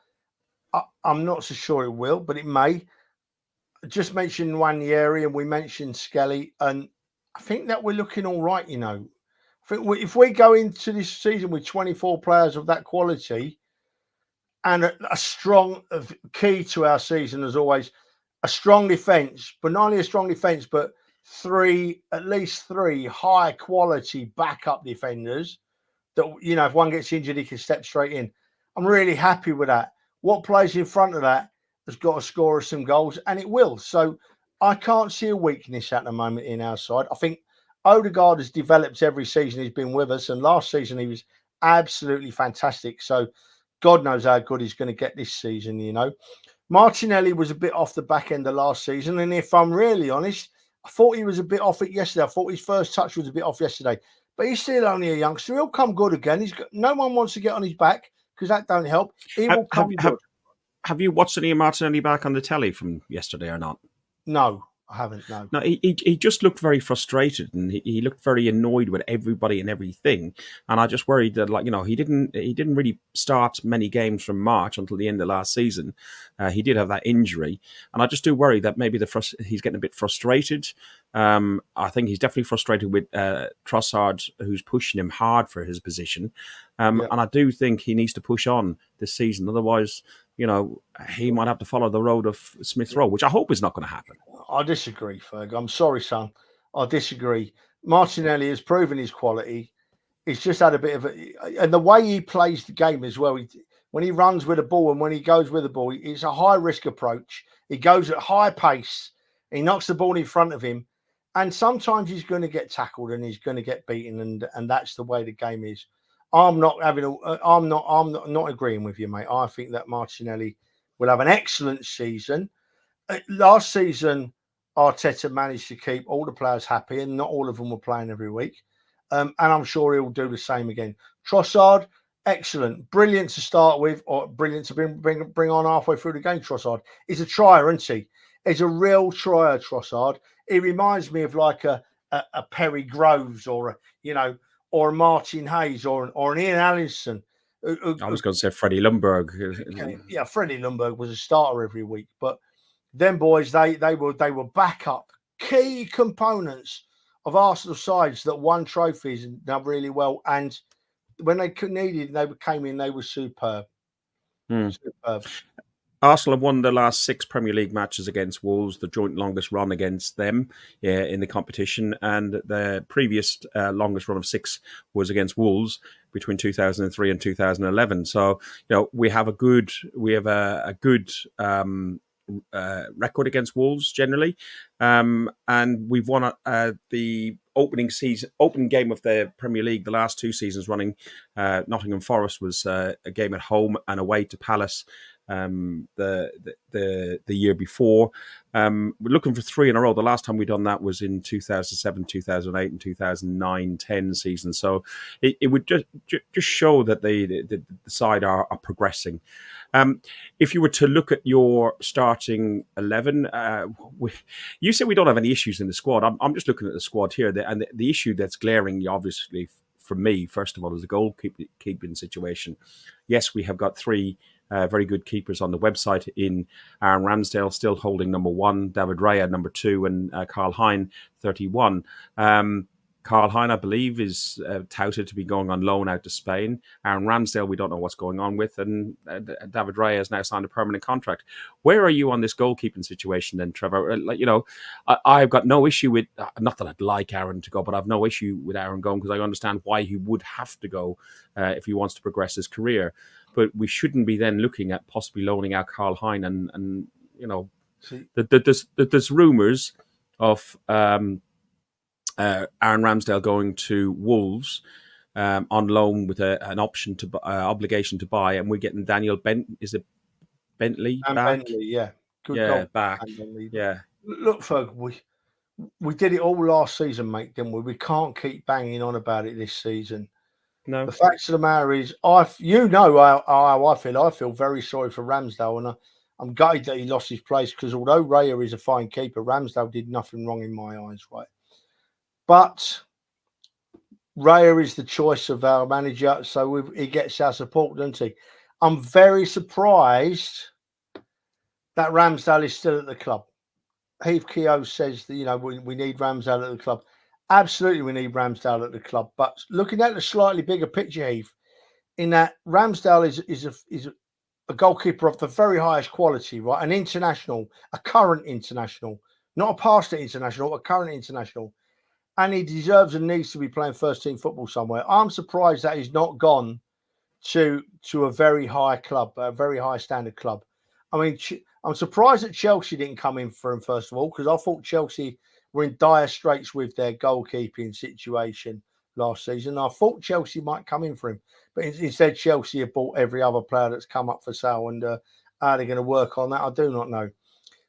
I'm not so sure it will, but it may. Just mentioned Wanyeri and we mentioned Skelly, and I think that we're looking all right, you know. I think if we go into this season with 24 players of that quality and a strong key to our season, as always, a strong defence, but not only a strong defence, but at least three high quality backup defenders that, you know, if one gets injured, he can step straight in. I'm really happy with that. What plays in front of that has got to score us some goals, and it will. So I can't see a weakness at the moment in our side. I think Odegaard has developed every season he's been with us, and last season he was absolutely fantastic. So God knows how good he's going to get this season, you know. Martinelli was a bit off the back end of last season, and if I'm really honest, I thought he was a bit off it yesterday. I thought his first touch was a bit off yesterday, but he's still only a youngster. He'll come good again. No one wants to get on his back because that don't help. He will come good. Have you watched any of Martinelli back on the telly from yesterday or not? No, I haven't. No, he just looked very frustrated, and he looked very annoyed with everybody and everything. And I just worried that, like, you know, he didn't really start many games from March until the end of last season. He did have that injury, and I just do worry that maybe he's getting a bit frustrated. I think he's definitely frustrated with Trossard, who's pushing him hard for his position. And I do think he needs to push on this season. Otherwise, you know, he might have to follow the road of Smith Rowe, which I hope is not going to happen. I disagree, Ferg. I'm sorry, son. I disagree. Martinelli has proven his quality. He's just had a bit of and the way he plays the game as well. When he runs with the ball and when he goes with the ball, it's a high risk approach. He goes at high pace. He knocks the ball in front of him, and sometimes he's going to get tackled and he's going to get beaten, and that's the way the game is. I'm not agreeing with you, mate. I think that Martinelli will have an excellent season. Last season, Arteta managed to keep all the players happy, and not all of them were playing every week. And I'm sure he'll do the same again. Trossard, excellent, brilliant to start with, or brilliant to bring on halfway through the game. Trossard, he's a trier, isn't he? He's a real trier, Trossard. He reminds me of like a Perry Groves or a Martin Hayes or an Ian Allison. I was going to say Freddie Ljungberg. Yeah, Freddie Ljungberg was a starter every week, but them boys, they were backup key components of Arsenal sides that won trophies and done really well. And when they needed, they came in. They were superb. Superb. Arsenal have won the last 6 Premier League matches against Wolves, the joint longest run against them in the competition, and the previous longest run of 6 was against Wolves between 2003 and 2011. So, you know, we have a good record against Wolves generally, and we've won the opening game of the Premier League the last 2 seasons running. Nottingham Forest was a game at home and away to Palace the year before. We're looking for 3 in a row. The last time we done that was in 2007, 2008, and 2009-10 season. So it would just show that the side are progressing. If you were to look at your starting 11, you said we don't have any issues in the squad. I'm just looking at the squad here, and the issue that's glaring, obviously, for me, first of all, is the goalkeeping situation. Yes, we have got 3 very good keepers on the website in Aaron Ramsdale still holding number 1, David Raya number 2, and Carl Hein 31. Carl Carl Hein, I believe, is touted to be going on loan out to Spain. Aaron Ramsdale, we don't know what's going on with, and David Raya has now signed a permanent contract. Where are you on this goalkeeping situation then, Trevor? I've got no issue with, not that I'd like Aaron to go, but I've no issue with Aaron going because I understand why he would have to go if he wants to progress his career. But we shouldn't be then looking at possibly loaning out Carl Hein and there's rumours of Aaron Ramsdale going to Wolves on loan with an option to obligation to buy, and we're getting Daniel Bentley and back? Bentley, yeah, good yeah, goal. back, yeah. Look, Ferg, we did it all last season, mate, didn't we? We can't keep banging on about it this season. No, the fact of the matter is, how I feel. I feel very sorry for Ramsdale, and I'm gutted that he lost his place because although Raya is a fine keeper, Ramsdale did nothing wrong in my eyes, right? But Raya is the choice of our manager, so he gets our support, doesn't he? I'm very surprised that Ramsdale is still at the club. Heath Keogh says that, we need Ramsdale at the club. Absolutely, we need Ramsdale at the club. But looking at the slightly bigger picture, Heath, in that Ramsdale is a goalkeeper of the very highest quality, right? An international, a current international, not a past international, a current international. And he deserves and needs to be playing first team football somewhere. I'm surprised that he's not gone to a very high club, a very high standard club. I mean, I'm surprised that Chelsea didn't come in for him, first of all, because I thought Chelsea were in dire straits with their goalkeeping situation last season. I thought Chelsea might come in for him, but instead Chelsea have bought every other player that's come up for sale, and how they're going to work on that, I do not know.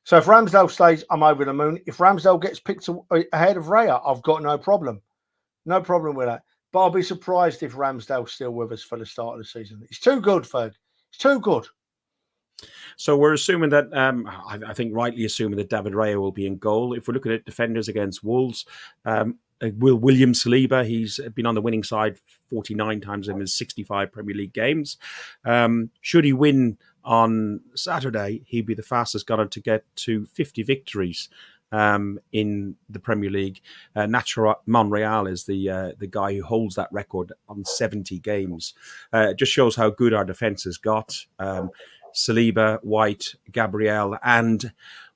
So if Ramsdale stays, I'm over the moon. If Ramsdale gets picked ahead of Raya, I've got no problem. No problem with that. But I'll be surprised if Ramsdale's still with us for the start of the season. It's too good, Ferg. It's too good. So we're assuming that, I think rightly assuming that David Raya will be in goal. If we're looking at defenders against Wolves, William Saliba, he's been on the winning side 49 times in his 65 Premier League games. Should he win on Saturday, he'd be the fastest gunner to get to 50 victories in the Premier League. Nacho Monreal is the guy who holds that record on 70 games. It just shows how good our defence has got. Saliba, White, Gabriel, and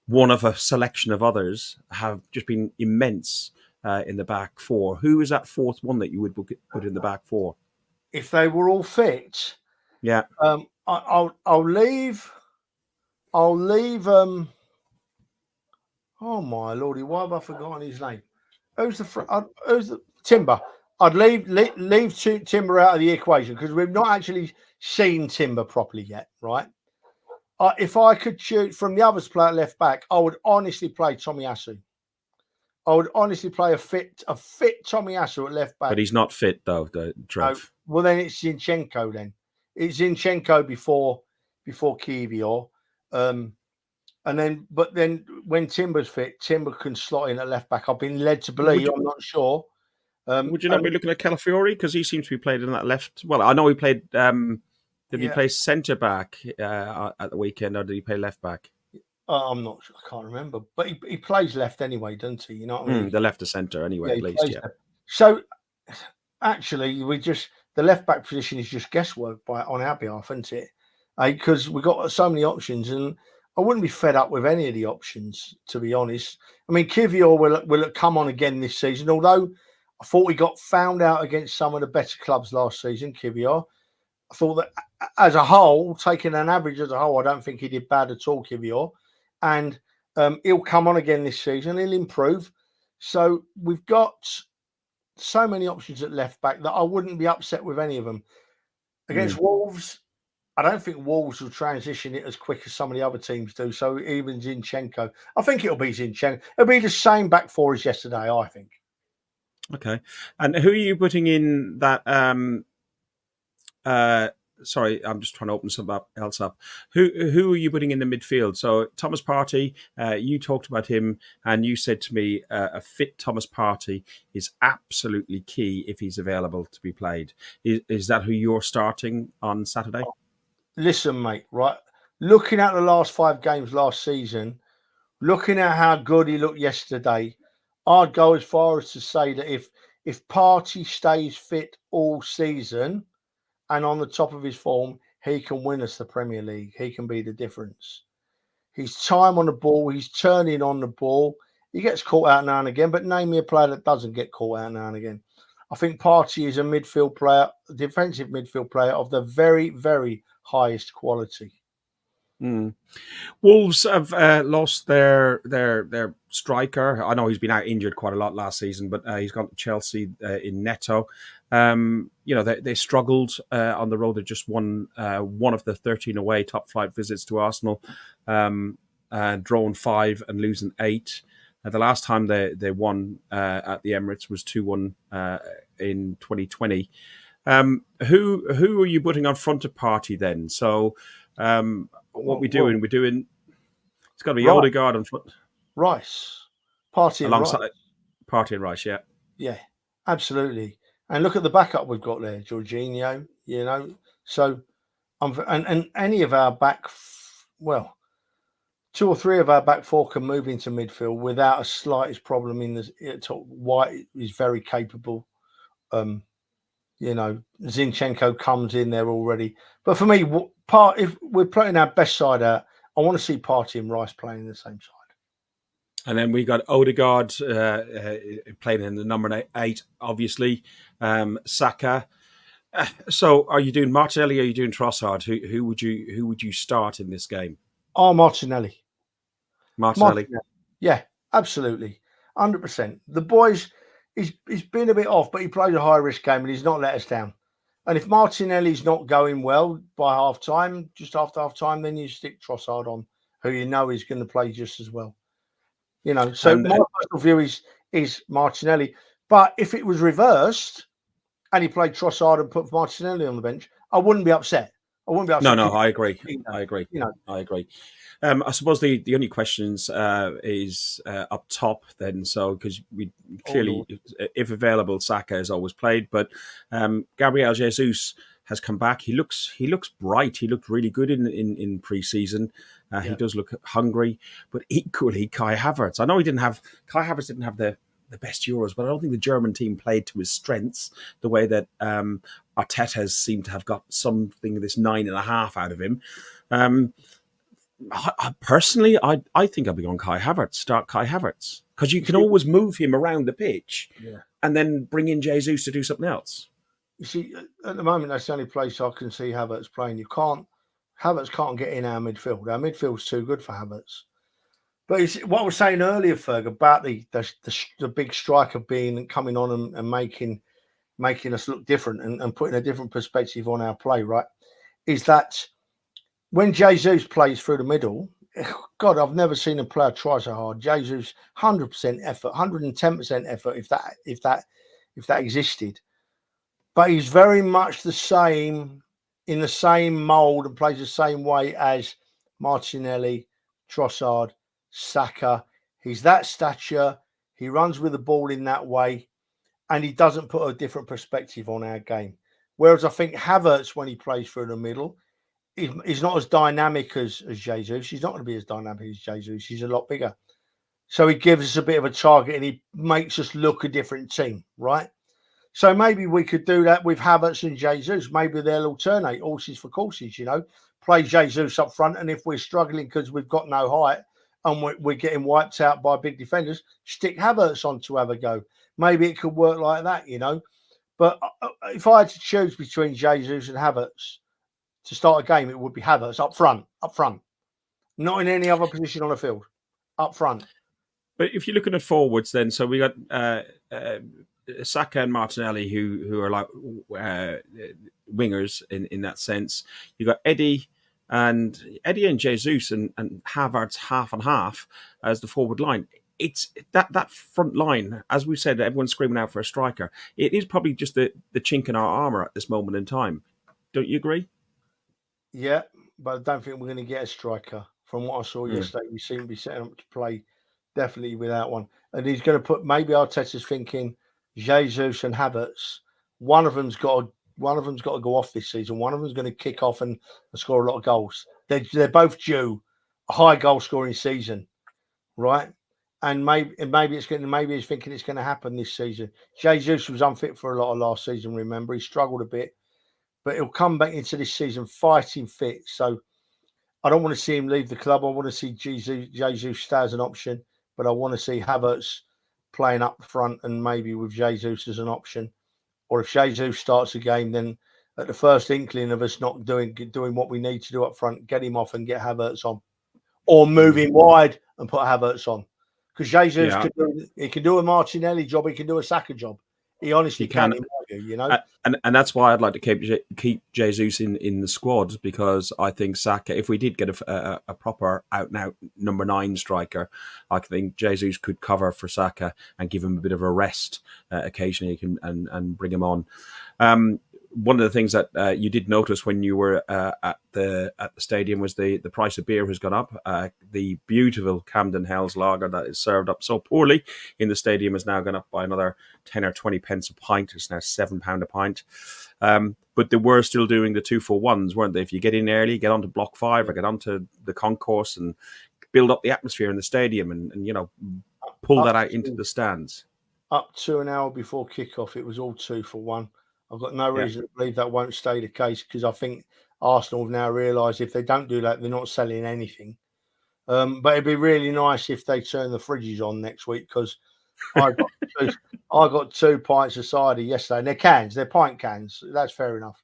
one of a selection of others have just been immense in the back four. Who is that fourth one that you would put in the back four? If they were all fit, yeah. I'll leave. Oh my lordy, why have I forgotten his name? Who's the Timber? I'd leave Timber out of the equation because we've not actually seen Timber properly yet, right? If I could choose from the others play at left back, I would honestly play Tomiyasu. I would honestly play a fit Tomiyasu at left back. But he's not fit though, Trev. No, well, then it's Zinchenko. Then it's Zinchenko before Kiwior. And then when Timber's fit, Timber can slot in at left back. I've been led to believe. I'm not sure. Would you not be looking at Calafiori because he seems to be played in that left? Well, I know he played. Did he play centre back at the weekend, or did he play left back? I'm not sure. I can't remember, but he plays left anyway, doesn't he? You know what I mean? The left of centre anyway, at least. Yeah. Left. So actually, the left back position is just guesswork on our behalf, isn't it? Because we've got so many options, and I wouldn't be fed up with any of the options, to be honest. I mean, Kiwior will come on again this season, although I thought he got found out against some of the better clubs last season, Kiwior. I thought that as a whole, taking an average as a whole, I don't think he did bad at all, Kiwior. And he'll come on again this season. He'll improve. So we've got so many options at left back that I wouldn't be upset with any of them. Against Wolves, I don't think Wolves will transition it as quick as some of the other teams do. So even Zinchenko, I think it'll be Zinchenko. It'll be the same back four as yesterday, I think. Okay. And who are you putting in that? Sorry, I'm just trying to open something else up. Who are you putting in the midfield? So Thomas Partey, you talked about him, and you said to me a fit Thomas Partey is absolutely key if he's available to be played. Is that who you're starting on Saturday? Listen, mate, right? Looking at the last 5 games last season, looking at how good he looked yesterday, I'd go as far as to say that if Partey stays fit all season and on the top of his form, he can win us the Premier League. He can be the difference. His time on the ball, he's turning on the ball. He gets caught out now and again, but name me a player that doesn't get caught out now and again. I think Partey is a midfield player, defensive midfield player of the very, very highest quality. Wolves have lost their striker. I know he's been out injured quite a lot last season, but he's gone to Chelsea in Neto. They struggled on the road. They just won one of the 13 away top flight visits to Arsenal, drawing 5 and losing 8. The last time they won at the Emirates was 2-1 in 2020. Who are you putting on front of Partey then? So what we're doing, it's got to be Odegaard on front. Rice. Partey alongside and Rice. Partey and Rice, yeah. Yeah, absolutely. And look at the backup we've got there, Jorginho, So, and any of our back, 2 or 3 of our back 4 can move into midfield without a slightest problem in the top. White is very capable. Zinchenko comes in there already. But for me, if we're putting our best side out, I want to see Partey and Rice playing the same side. And then we got Odegaard playing in the number 8, obviously. Saka. So, are you doing Martinelli? Or are you doing Trossard? Who would you start in this game? Oh, Martinelli. Martinelli. Yeah, absolutely, 100%. The boys, he's been a bit off, but he plays a high risk game and he's not let us down. And if Martinelli's not going well by half time, just after half time, then you stick Trossard on, who you know is going to play just as well. So my personal view is Martinelli. But if it was reversed and he played Trossard and put Martinelli on the bench, I wouldn't be upset. No, I agree. I agree. I agree. I suppose the only questions is up top then. So because we clearly, if available, Saka has always played, but Gabriel Jesus has come back. He looks bright. He looked really good in pre-season. He does look hungry, but equally Kai Havertz. I know Kai Havertz didn't have the best Euros, but I don't think the German team played to his strengths the way that Arteta has seemed to have got something of this 9.5 out of him. Personally, I think I'll be on Kai Havertz. Start Kai Havertz because you can always move him around the pitch, and then bring in Jesus to do something else. You see, at the moment, that's the only place I can see Havertz playing. Havertz can't get in our midfield. Our midfield's too good for Havertz. But what I was saying earlier, Ferg, about the big striker coming on and making us look different and putting a different perspective on our play, right? Is that when Jesus plays through the middle, God, I've never seen a player try so hard. Jesus, 100% effort, 110% effort, if that existed. But he's very much the same, in the same mould and plays the same way as Martinelli, Trossard, Saka. He's that stature. He runs with the ball in that way, and he doesn't put a different perspective on our game. Whereas I think Havertz, when he plays through the middle, he's not as dynamic as Jesus. He's not going to be as dynamic as Jesus. He's a lot bigger. So he gives us a bit of a target and he makes us look a different team, right? So maybe we could do that with Havertz and Jesus. Maybe they'll alternate horses for courses, play Jesus up front. And if we're struggling because we've got no height and we're getting wiped out by big defenders, stick Havertz on to have a go. Maybe it could work like that, But if I had to choose between Jesus and Havertz to start a game, it would be Havertz up front, not in any other position on the field, up front. But if you're looking at forwards, then so we got Saka and Martinelli, who are like wingers in that sense. You got Eddie and Jesus and Havertz half and half as the forward line. It's that front line, as we said, everyone's screaming out for a striker. It is probably just the chink in our armour at this moment in time. Don't you agree? Yeah, but I don't think we're going to get a striker. From what I saw yesterday, we seem to be setting up to play definitely without one. And he's going to put, maybe Arteta's thinking Jesus and Havertz. One of them's got to go off this season. One of them's going to kick off and score a lot of goals. They're both due a high goal scoring season, right? and maybe he's thinking it's going to happen this season. Jesus was unfit for a lot of last season. Remember, he struggled a bit, but he'll come back into this season fighting fit. So I don't want to see him leave the club. I want to see Jesus stay as an option, but I want to see Havertz playing up front and maybe with Jesus as an option. Or if Jesus starts a game, then at the first inkling of us not doing what we need to do up front, get him off and get Havertz on, or move him wide and put Havertz on. Because Jesus can do a Martinelli job, he can do a Saka job. He honestly can, you know. And that's why I'd like to keep Jesus in the squad, because I think Saka, if we did get a proper out-and-out number 9 striker, I think Jesus could cover for Saka and give him a bit of a rest occasionally, and bring him on. One of the things that you did notice when you were at the stadium was the price of beer has gone up. The beautiful Camden Hells lager that is served up so poorly in the stadium has now gone up by another 10 or 20 pence a pint. It's now £7 a pint. But they were still doing the 2-for-1s, weren't they? If you get in early, get onto Block 5 or get onto the concourse and build up the atmosphere in the stadium and you know, pull that out into the stands. Up to an hour before kickoff, it was all 2-for-1. I've got no reason to believe that won't stay the case, because I think Arsenal have now realised if they don't do that, they're not selling anything. But it'd be really nice if they turn the fridges on next week, because I got 2 pints of cider yesterday, and they're pint cans. That's fair enough,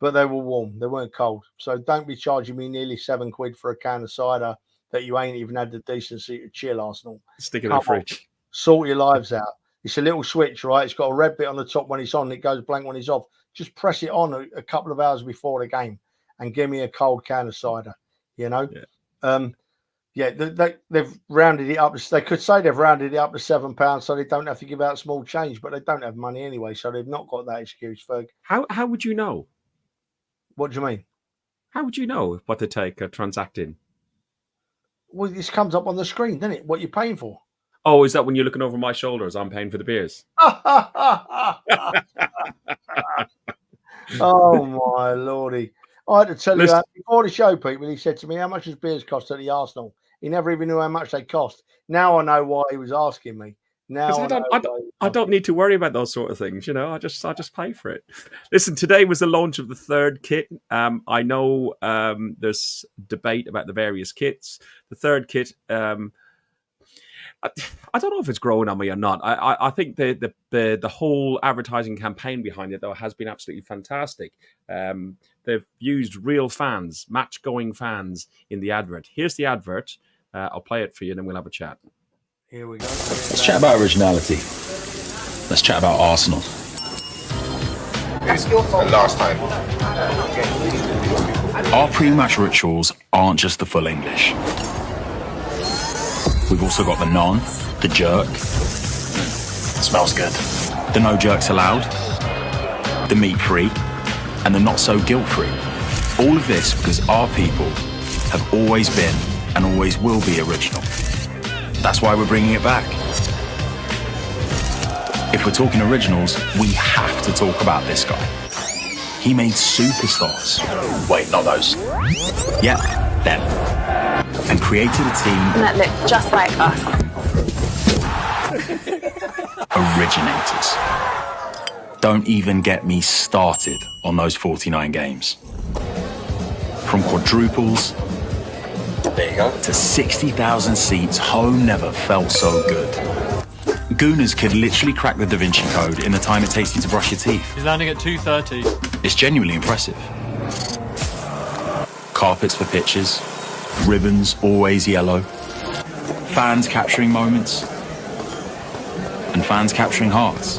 but they were warm. They weren't cold. So don't be charging me nearly £7 for a can of cider that you ain't even had the decency to chill, Arsenal. Stick it in the fridge. Sort your lives out. It's a little switch, right? It's got a red bit on the top when it's on. It goes blank when it's off. Just press it on a couple of hours before the game and give me a cold can of cider, you know? They've rounded it up. They could say they've rounded it up to £7 so they don't have to give out small change, but they don't have money anyway, so they've not got that excuse, Ferg. How would you know? What do you mean? How would you know what to take or transact in? Well, this comes up on the screen, doesn't it? What you're paying for. Oh, is that when you're looking over my shoulders? I'm paying for the beers. Oh, my lordy. I had to tell you that before the show, people. He said to me, how much does beers cost at the Arsenal? He never even knew how much they cost. Now I know why he was asking me. Now I don't need to worry about those sort of things. You know, I just pay for it. Listen, today was the launch of the 3rd kit. I know there's debate about the various kits. The 3rd kit, I don't know if it's growing on me or not. I think the whole advertising campaign behind it, though, has been absolutely fantastic. They've used real fans, match-going fans in the advert. Here's the advert. I'll play it for you and then we'll have a chat. Here we go. Let's chat about originality. Let's chat about Arsenal. It's the last time. Our pre-match rituals aren't just the full English. We've also got the naan, the jerk. Smells good. The no jerks allowed, the meat-free, and the not-so-guilt-free. All of this because our people have always been and always will be original. That's why we're bringing it back. If we're talking originals, we have to talk about this guy. He made superstars. Wait, not those. Yeah, them. And created a team that looked just like us. Originators. Don't even get me started on those 49 games. From quadruples, there you go, to 60,000 seats, home never felt so good. Gooners could literally crack the Da Vinci Code in the time it takes you to brush your teeth. He's landing at 2:30. It's genuinely impressive. Carpets for pitches, ribbons always yellow, fans capturing moments, and fans capturing hearts.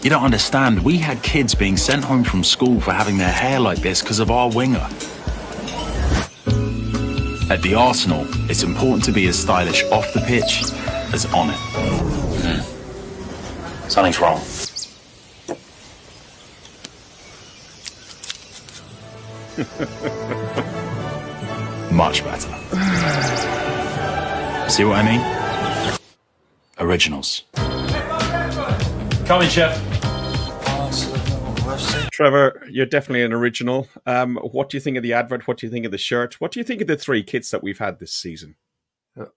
You don't understand, we had kids being sent home from school for having their hair like this because of our winger. At the Arsenal, it's important to be as stylish off the pitch as on it. Something's wrong. Much better. See what I mean? Originals. Coming, chef. Trevor, you're definitely an original. What do you think of the advert? What do you think of the shirt? What do you think of the 3 kits that we've had this season?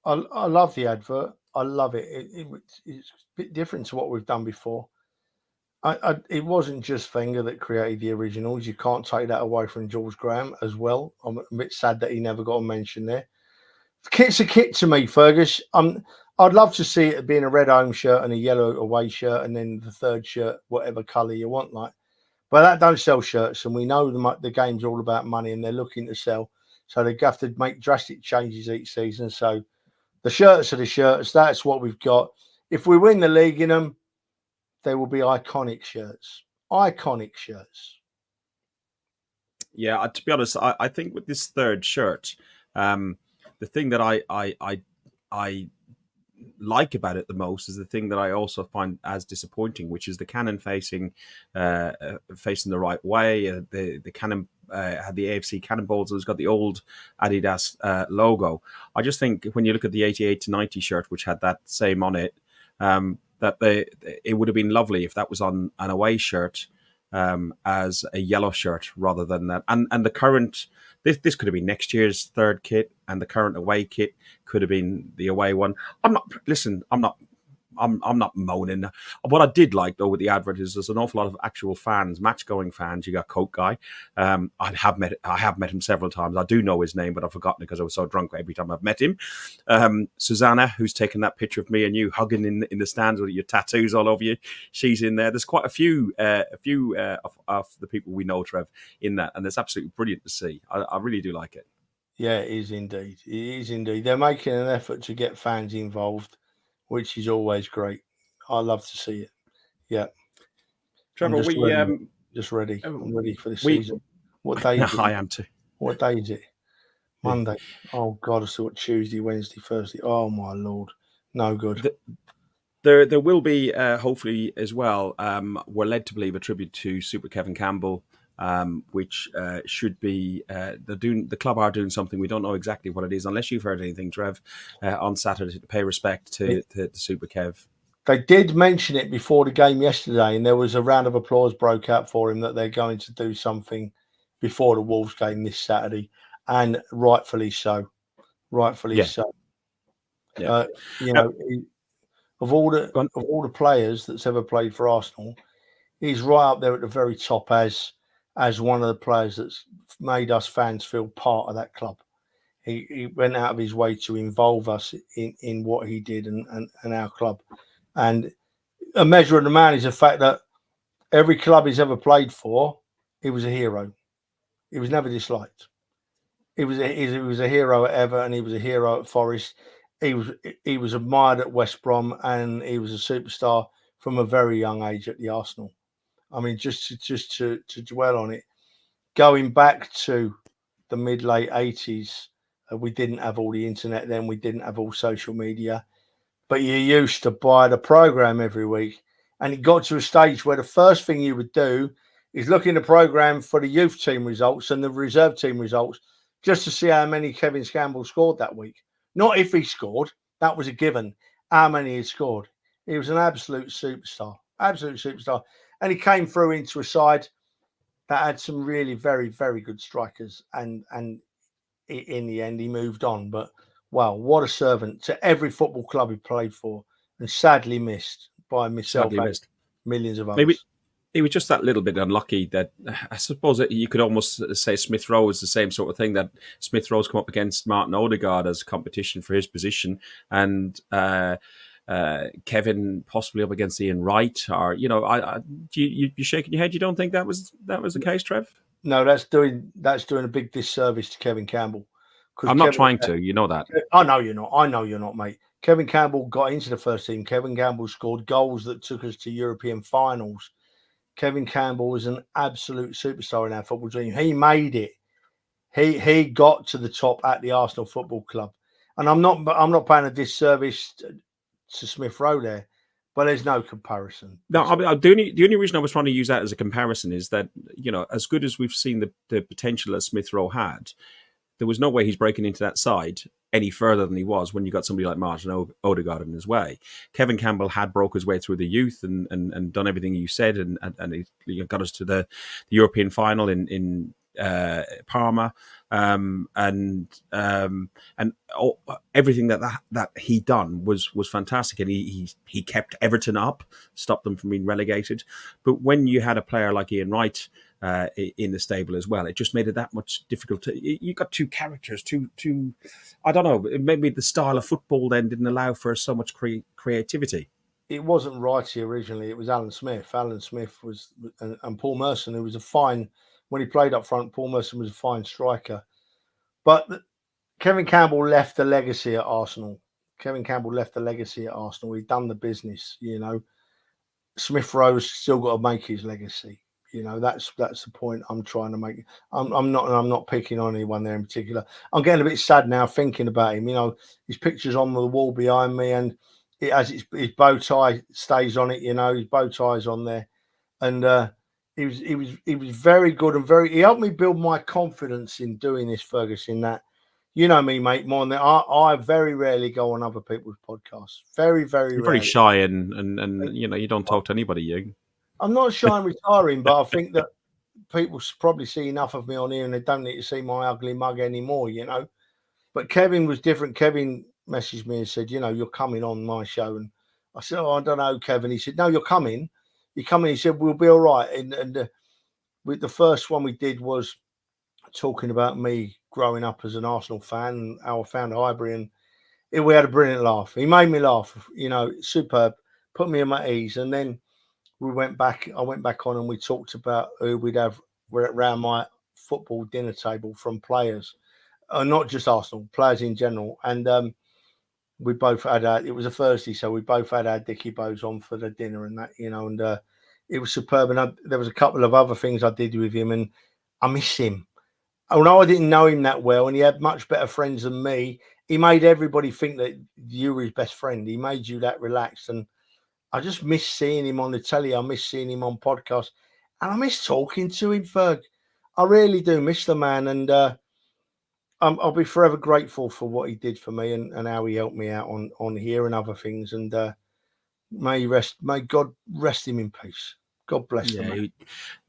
I love the advert. I love it. It's a bit different to what we've done before. It wasn't just Wenger that created the originals. You can't take that away from George Graham as well. I'm a bit sad that he never got a mention there. Kit's a kit to me, Fergus. I'd love to see it being a red home shirt and a yellow away shirt, and then the third shirt, whatever colour you want, like. But that don't sell shirts, and we know the game's all about money, and they're looking to sell. So they have to make drastic changes each season. So the shirts are the shirts. That's what we've got. If we win the league in them, they will be iconic shirts. Iconic shirts. Yeah, to be honest, I think with this third shirt, the thing that I like about it the most is the thing that I also find as disappointing, which is the cannon facing the right way. The cannon had the AFC cannonballs, and it's got the old Adidas logo. I just think when you look at the 88 to 90 shirt, which had that same on it, that it would have been lovely if that was on an away shirt as a yellow shirt rather than that. And the current, this could have been next year's third kit, and the current away kit could have been the away one. I'm not moaning. What I did like though with the advert is there's an awful lot of actual fans, match-going fans. You got Coke Guy. I have met him several times. I do know his name, but I've forgotten it because I was so drunk every time I've met him. Susanna, who's taken that picture of me and you hugging in the stands with your tattoos all over you. She's in there. There's quite a few of the people we know, Trev, in that, and it's absolutely brilliant to see. I really do like it. Yeah, it is indeed. It is indeed. They're making an effort to get fans involved, which is always great. I love to see it. Yeah. Trevor, I'm just ready. I'm ready for the season. What day is it? I am too. What day is it? Monday. Oh, God, I saw it Tuesday, Wednesday, Thursday. Oh, my Lord. No good. There will be, hopefully, as well, we're led to believe, a tribute to Super Kevin Campbell, which should be the club are doing something. We don't know exactly what it is, unless you've heard anything, Trev, on Saturday to pay respect to Super Kev. They did mention it before the game yesterday, and there was a round of applause broke out for him that they're going to do something before the Wolves game this Saturday, and rightfully so. Rightfully so. Yeah. Of all the players that's ever played for Arsenal, he's right up there at the very top as one of the players that's made us fans feel part of that club. He went out of his way to involve us in what he did and our club. And a measure of the man is the fact that every club he's ever played for, he was a hero. He was never disliked. He was a hero at Everton. He was a hero at Forest. He was admired at West Brom, and he was a superstar from a very young age at the Arsenal. I mean, just to dwell on it, going back to the mid-late 80s, we didn't have all the internet then. We didn't have all social media. But you used to buy the programme every week. And it got to a stage where the first thing you would do is look in the programme for the youth team results and the reserve team results just to see how many Kevin Campbell scored that week. Not if he scored. That was a given. How many he scored. He was an absolute superstar. Absolute superstar. And he came through into a side that had some really very, very good strikers. And in the end, he moved on. But, wow, what a servant to every football club he played for, and sadly missed by myself and millions of others. Maybe he was just that little bit unlucky that I suppose that you could almost say Smith Rowe is the same sort of thing, that Smith Rowe's come up against Martin Odegaard as competition for his position, and Kevin possibly up against Ian Wright, or you're shaking your head. You don't think that was the case, Trev? No, that's doing a big disservice to Kevin Campbell. I'm not trying to, you know that. I know you're not. I know you're not, mate. Kevin Campbell got into the first team. Kevin Campbell scored goals that took us to European finals. Kevin Campbell was an absolute superstar in our football team. He made it. He got to the top at the Arsenal Football Club. And I'm not paying a disservice to Smith Rowe there, but there's no comparison. No, the only reason I was trying to use that as a comparison is that, as good as we've seen the potential that Smith Rowe had, there was no way he's breaking into that side any further than he was when you got somebody like Martin Odegaard in his way. Kevin Campbell had broke his way through the youth and done everything you said, and he got us to the European final in Parma, and everything that he done was fantastic, and he kept Everton up, stopped them from being relegated. But when you had a player like Ian Wright in the stable as well, it just made it that much difficult. You got two characters, two. I don't know. Maybe the style of football then didn't allow for so much creativity. It wasn't Wrighty originally. It was Alan Smith. Alan Smith was, and Paul Merson, who was a fine, when he played up front, Paul Merson was a fine striker. But Kevin Campbell left a legacy at Arsenal. He'd done the business, you know. Smith Rowe's still got to make his legacy. You know, that's the point I'm trying to make. I'm not picking on anyone there in particular. I'm getting a bit sad now thinking about him. You know, his picture's on the wall behind me, and it has his bow tie stays on it. You know, his bow tie's on there, and he was very good and he helped me build my confidence in doing this, Fergus. In that, you know me, mate, more than that. I very rarely go on other people's podcasts. Very, very You're rarely. very shy and you know, you don't talk to anybody, you. I'm not shy and retiring, but I think that people probably see enough of me on here and they don't need to see my ugly mug anymore, you know. But Kevin was different. Kevin messaged me and said, you know, you're coming on my show. And I said, oh, I don't know, Kevin. He said, no, you're coming. You're coming. He said, we'll be all right. And with the first one we did was talking about me growing up as an Arsenal fan and how I found Highbury. And we had a brilliant laugh. He made me laugh, you know, superb, put me at my ease. And then I went back on and we talked about who we'd have around my football dinner table from players, not just Arsenal, players in general. And we both had it was a Thursday, so we both had our Dickie Bows on for the dinner and that, you know, and it was superb. And there was a couple of other things I did with him, and I miss him. Although I didn't know him that well, and he had much better friends than me, he made everybody think that you were his best friend. He made you that relaxed, and I just miss seeing him on the telly. I miss seeing him on podcasts. And I miss talking to him, Ferg. I really do miss the man. And I'll be forever grateful for what he did for me and how he helped me out on here and other things. And may God rest him in peace. God bless the man.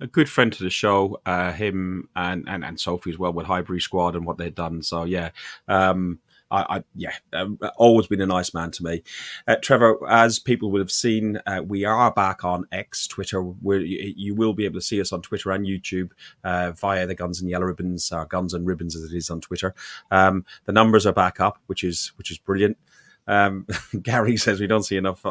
A good friend to the show, him and Sophie as well with Highbury Squad and what they've done. So, yeah. Always been a nice man to me. Trevor, as people would have seen, we are back on X, Twitter. You will be able to see us on Twitter and YouTube via the Guns and Yellow Ribbons, or Guns and Ribbons as it is on Twitter. The numbers are back up, which is brilliant. Gary says we don't see enough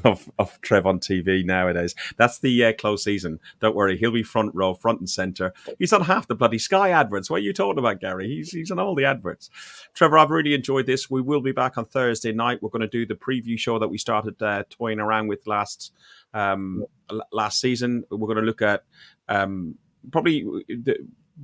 of Trev on TV nowadays. That's the close season. Don't worry, he'll be front row, front and centre. He's on half the bloody Sky adverts. What are you talking about, Gary? He's on all the adverts. Trevor, I've really enjoyed this. We will be back on Thursday night. We're going to do the preview show that we started toying around with last season. We're going to look at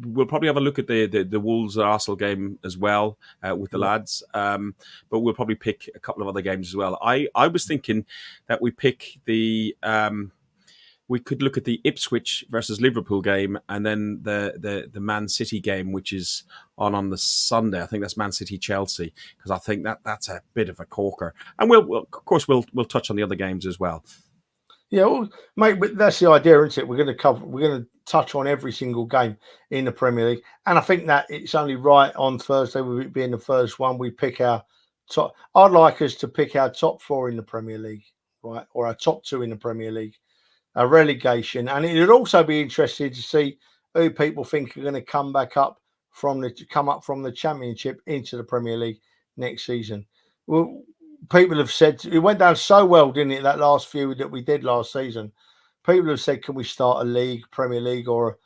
we'll probably have a look at the Wolves Arsenal game as well with the lads, but we'll probably pick a couple of other games as well. I was thinking that we pick we could look at the Ipswich versus Liverpool game, and then the Man City game, which is on the Sunday. I think that's Man City Chelsea, because I think that's a bit of a corker. And we'll touch on the other games as well. Yeah, well, mate, but that's the idea, isn't it? We're going to touch on every single game in the Premier League, and I think that it's only right on Thursday, with it being the first one, we pick our top. I'd like us to pick our top 4 in the Premier League, right, or our top 2 in the Premier League, a relegation, and it'd also be interesting to see who people think are going to come from the Championship into the Premier League next season. Well, people have said it went down so well, didn't it? That last few that we did last season, people have said, "Can we start a league, Premier League, or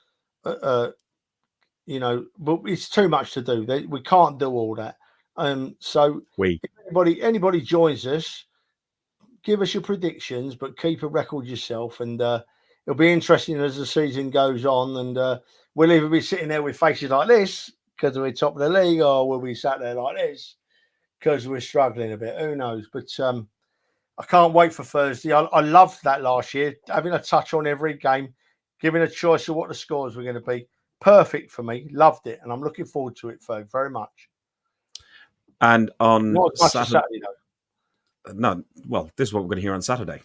you know?" But it's too much to do. We can't do all that. So if anybody joins us, give us your predictions, but keep a record yourself, and it'll be interesting as the season goes on. And we'll either be sitting there with faces like this because we're top of the league, or we'll be sat there like this because we're struggling a bit. Who knows? But I can't wait for Thursday. I loved that last year, having a touch on every game, giving a choice of what the scores were going to be. Perfect for me. Loved it. And I'm looking forward to it, Ferg, very much. And on not as much as Saturday, though. No, well, this is what we're going to hear on Saturday.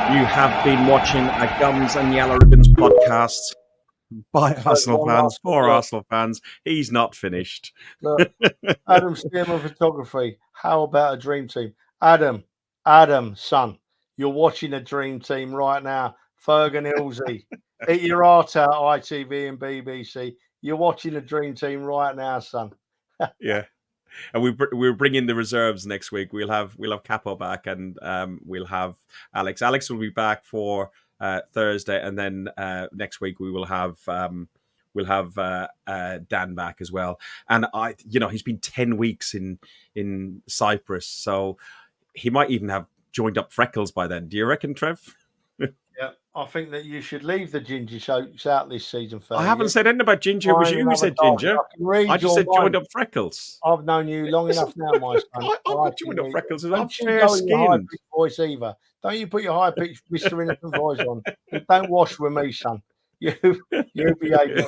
You have been watching a Guns and Yellow Ribbons podcast by Arsenal fans, for Arsenal fans. He's not finished. Look, Adam Stearman Photography. How about a dream team? Adam, son, you're watching a dream team right now. Fergus Trev, eat your heart out, ITV and BBC. You're watching a dream team right now, son. Yeah. And we're bringing the reserves next week. We'll have Capo back, and we'll have Alex. Alex will be back for Thursday, and then next week we will have Dan back as well. And he's been 10 weeks in Cyprus, so he might even have joined up Freckles by then. Do you reckon, Trev? Yeah, I think that you should leave the ginger shakes out this season. I haven't said anything about ginger. It was you who said ginger. I just said joined up Freckles. I've known you long enough now, my son. I've joined up Freckles. I'm fair skinned. Voice either. Don't you put your high pitched Mr. Innocent voice on. Don't wash with me, son. You behave.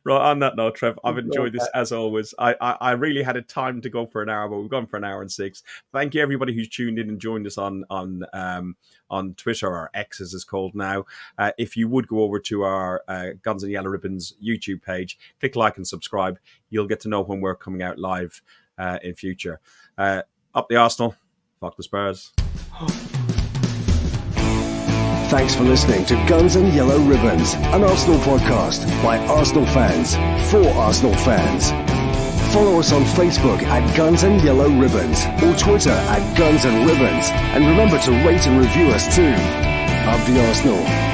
Right, on that note, Trev, I've enjoyed this as always. I really had a time to go for an hour, but we've gone for an hour and 6. Thank you everybody who's tuned in and joined us on Twitter, or X as it's called now. If you would go over to our Guns and Yellow Ribbons YouTube page, click like and subscribe. You'll get to know when we're coming out live in future. Up the Arsenal, fuck the Spurs. Thanks for listening to Guns and Yellow Ribbons, an Arsenal podcast by Arsenal fans, for Arsenal fans. Follow us on Facebook at Guns and Yellow Ribbons, or Twitter at Guns and Ribbons. And remember to rate and review us too. Up the Arsenal.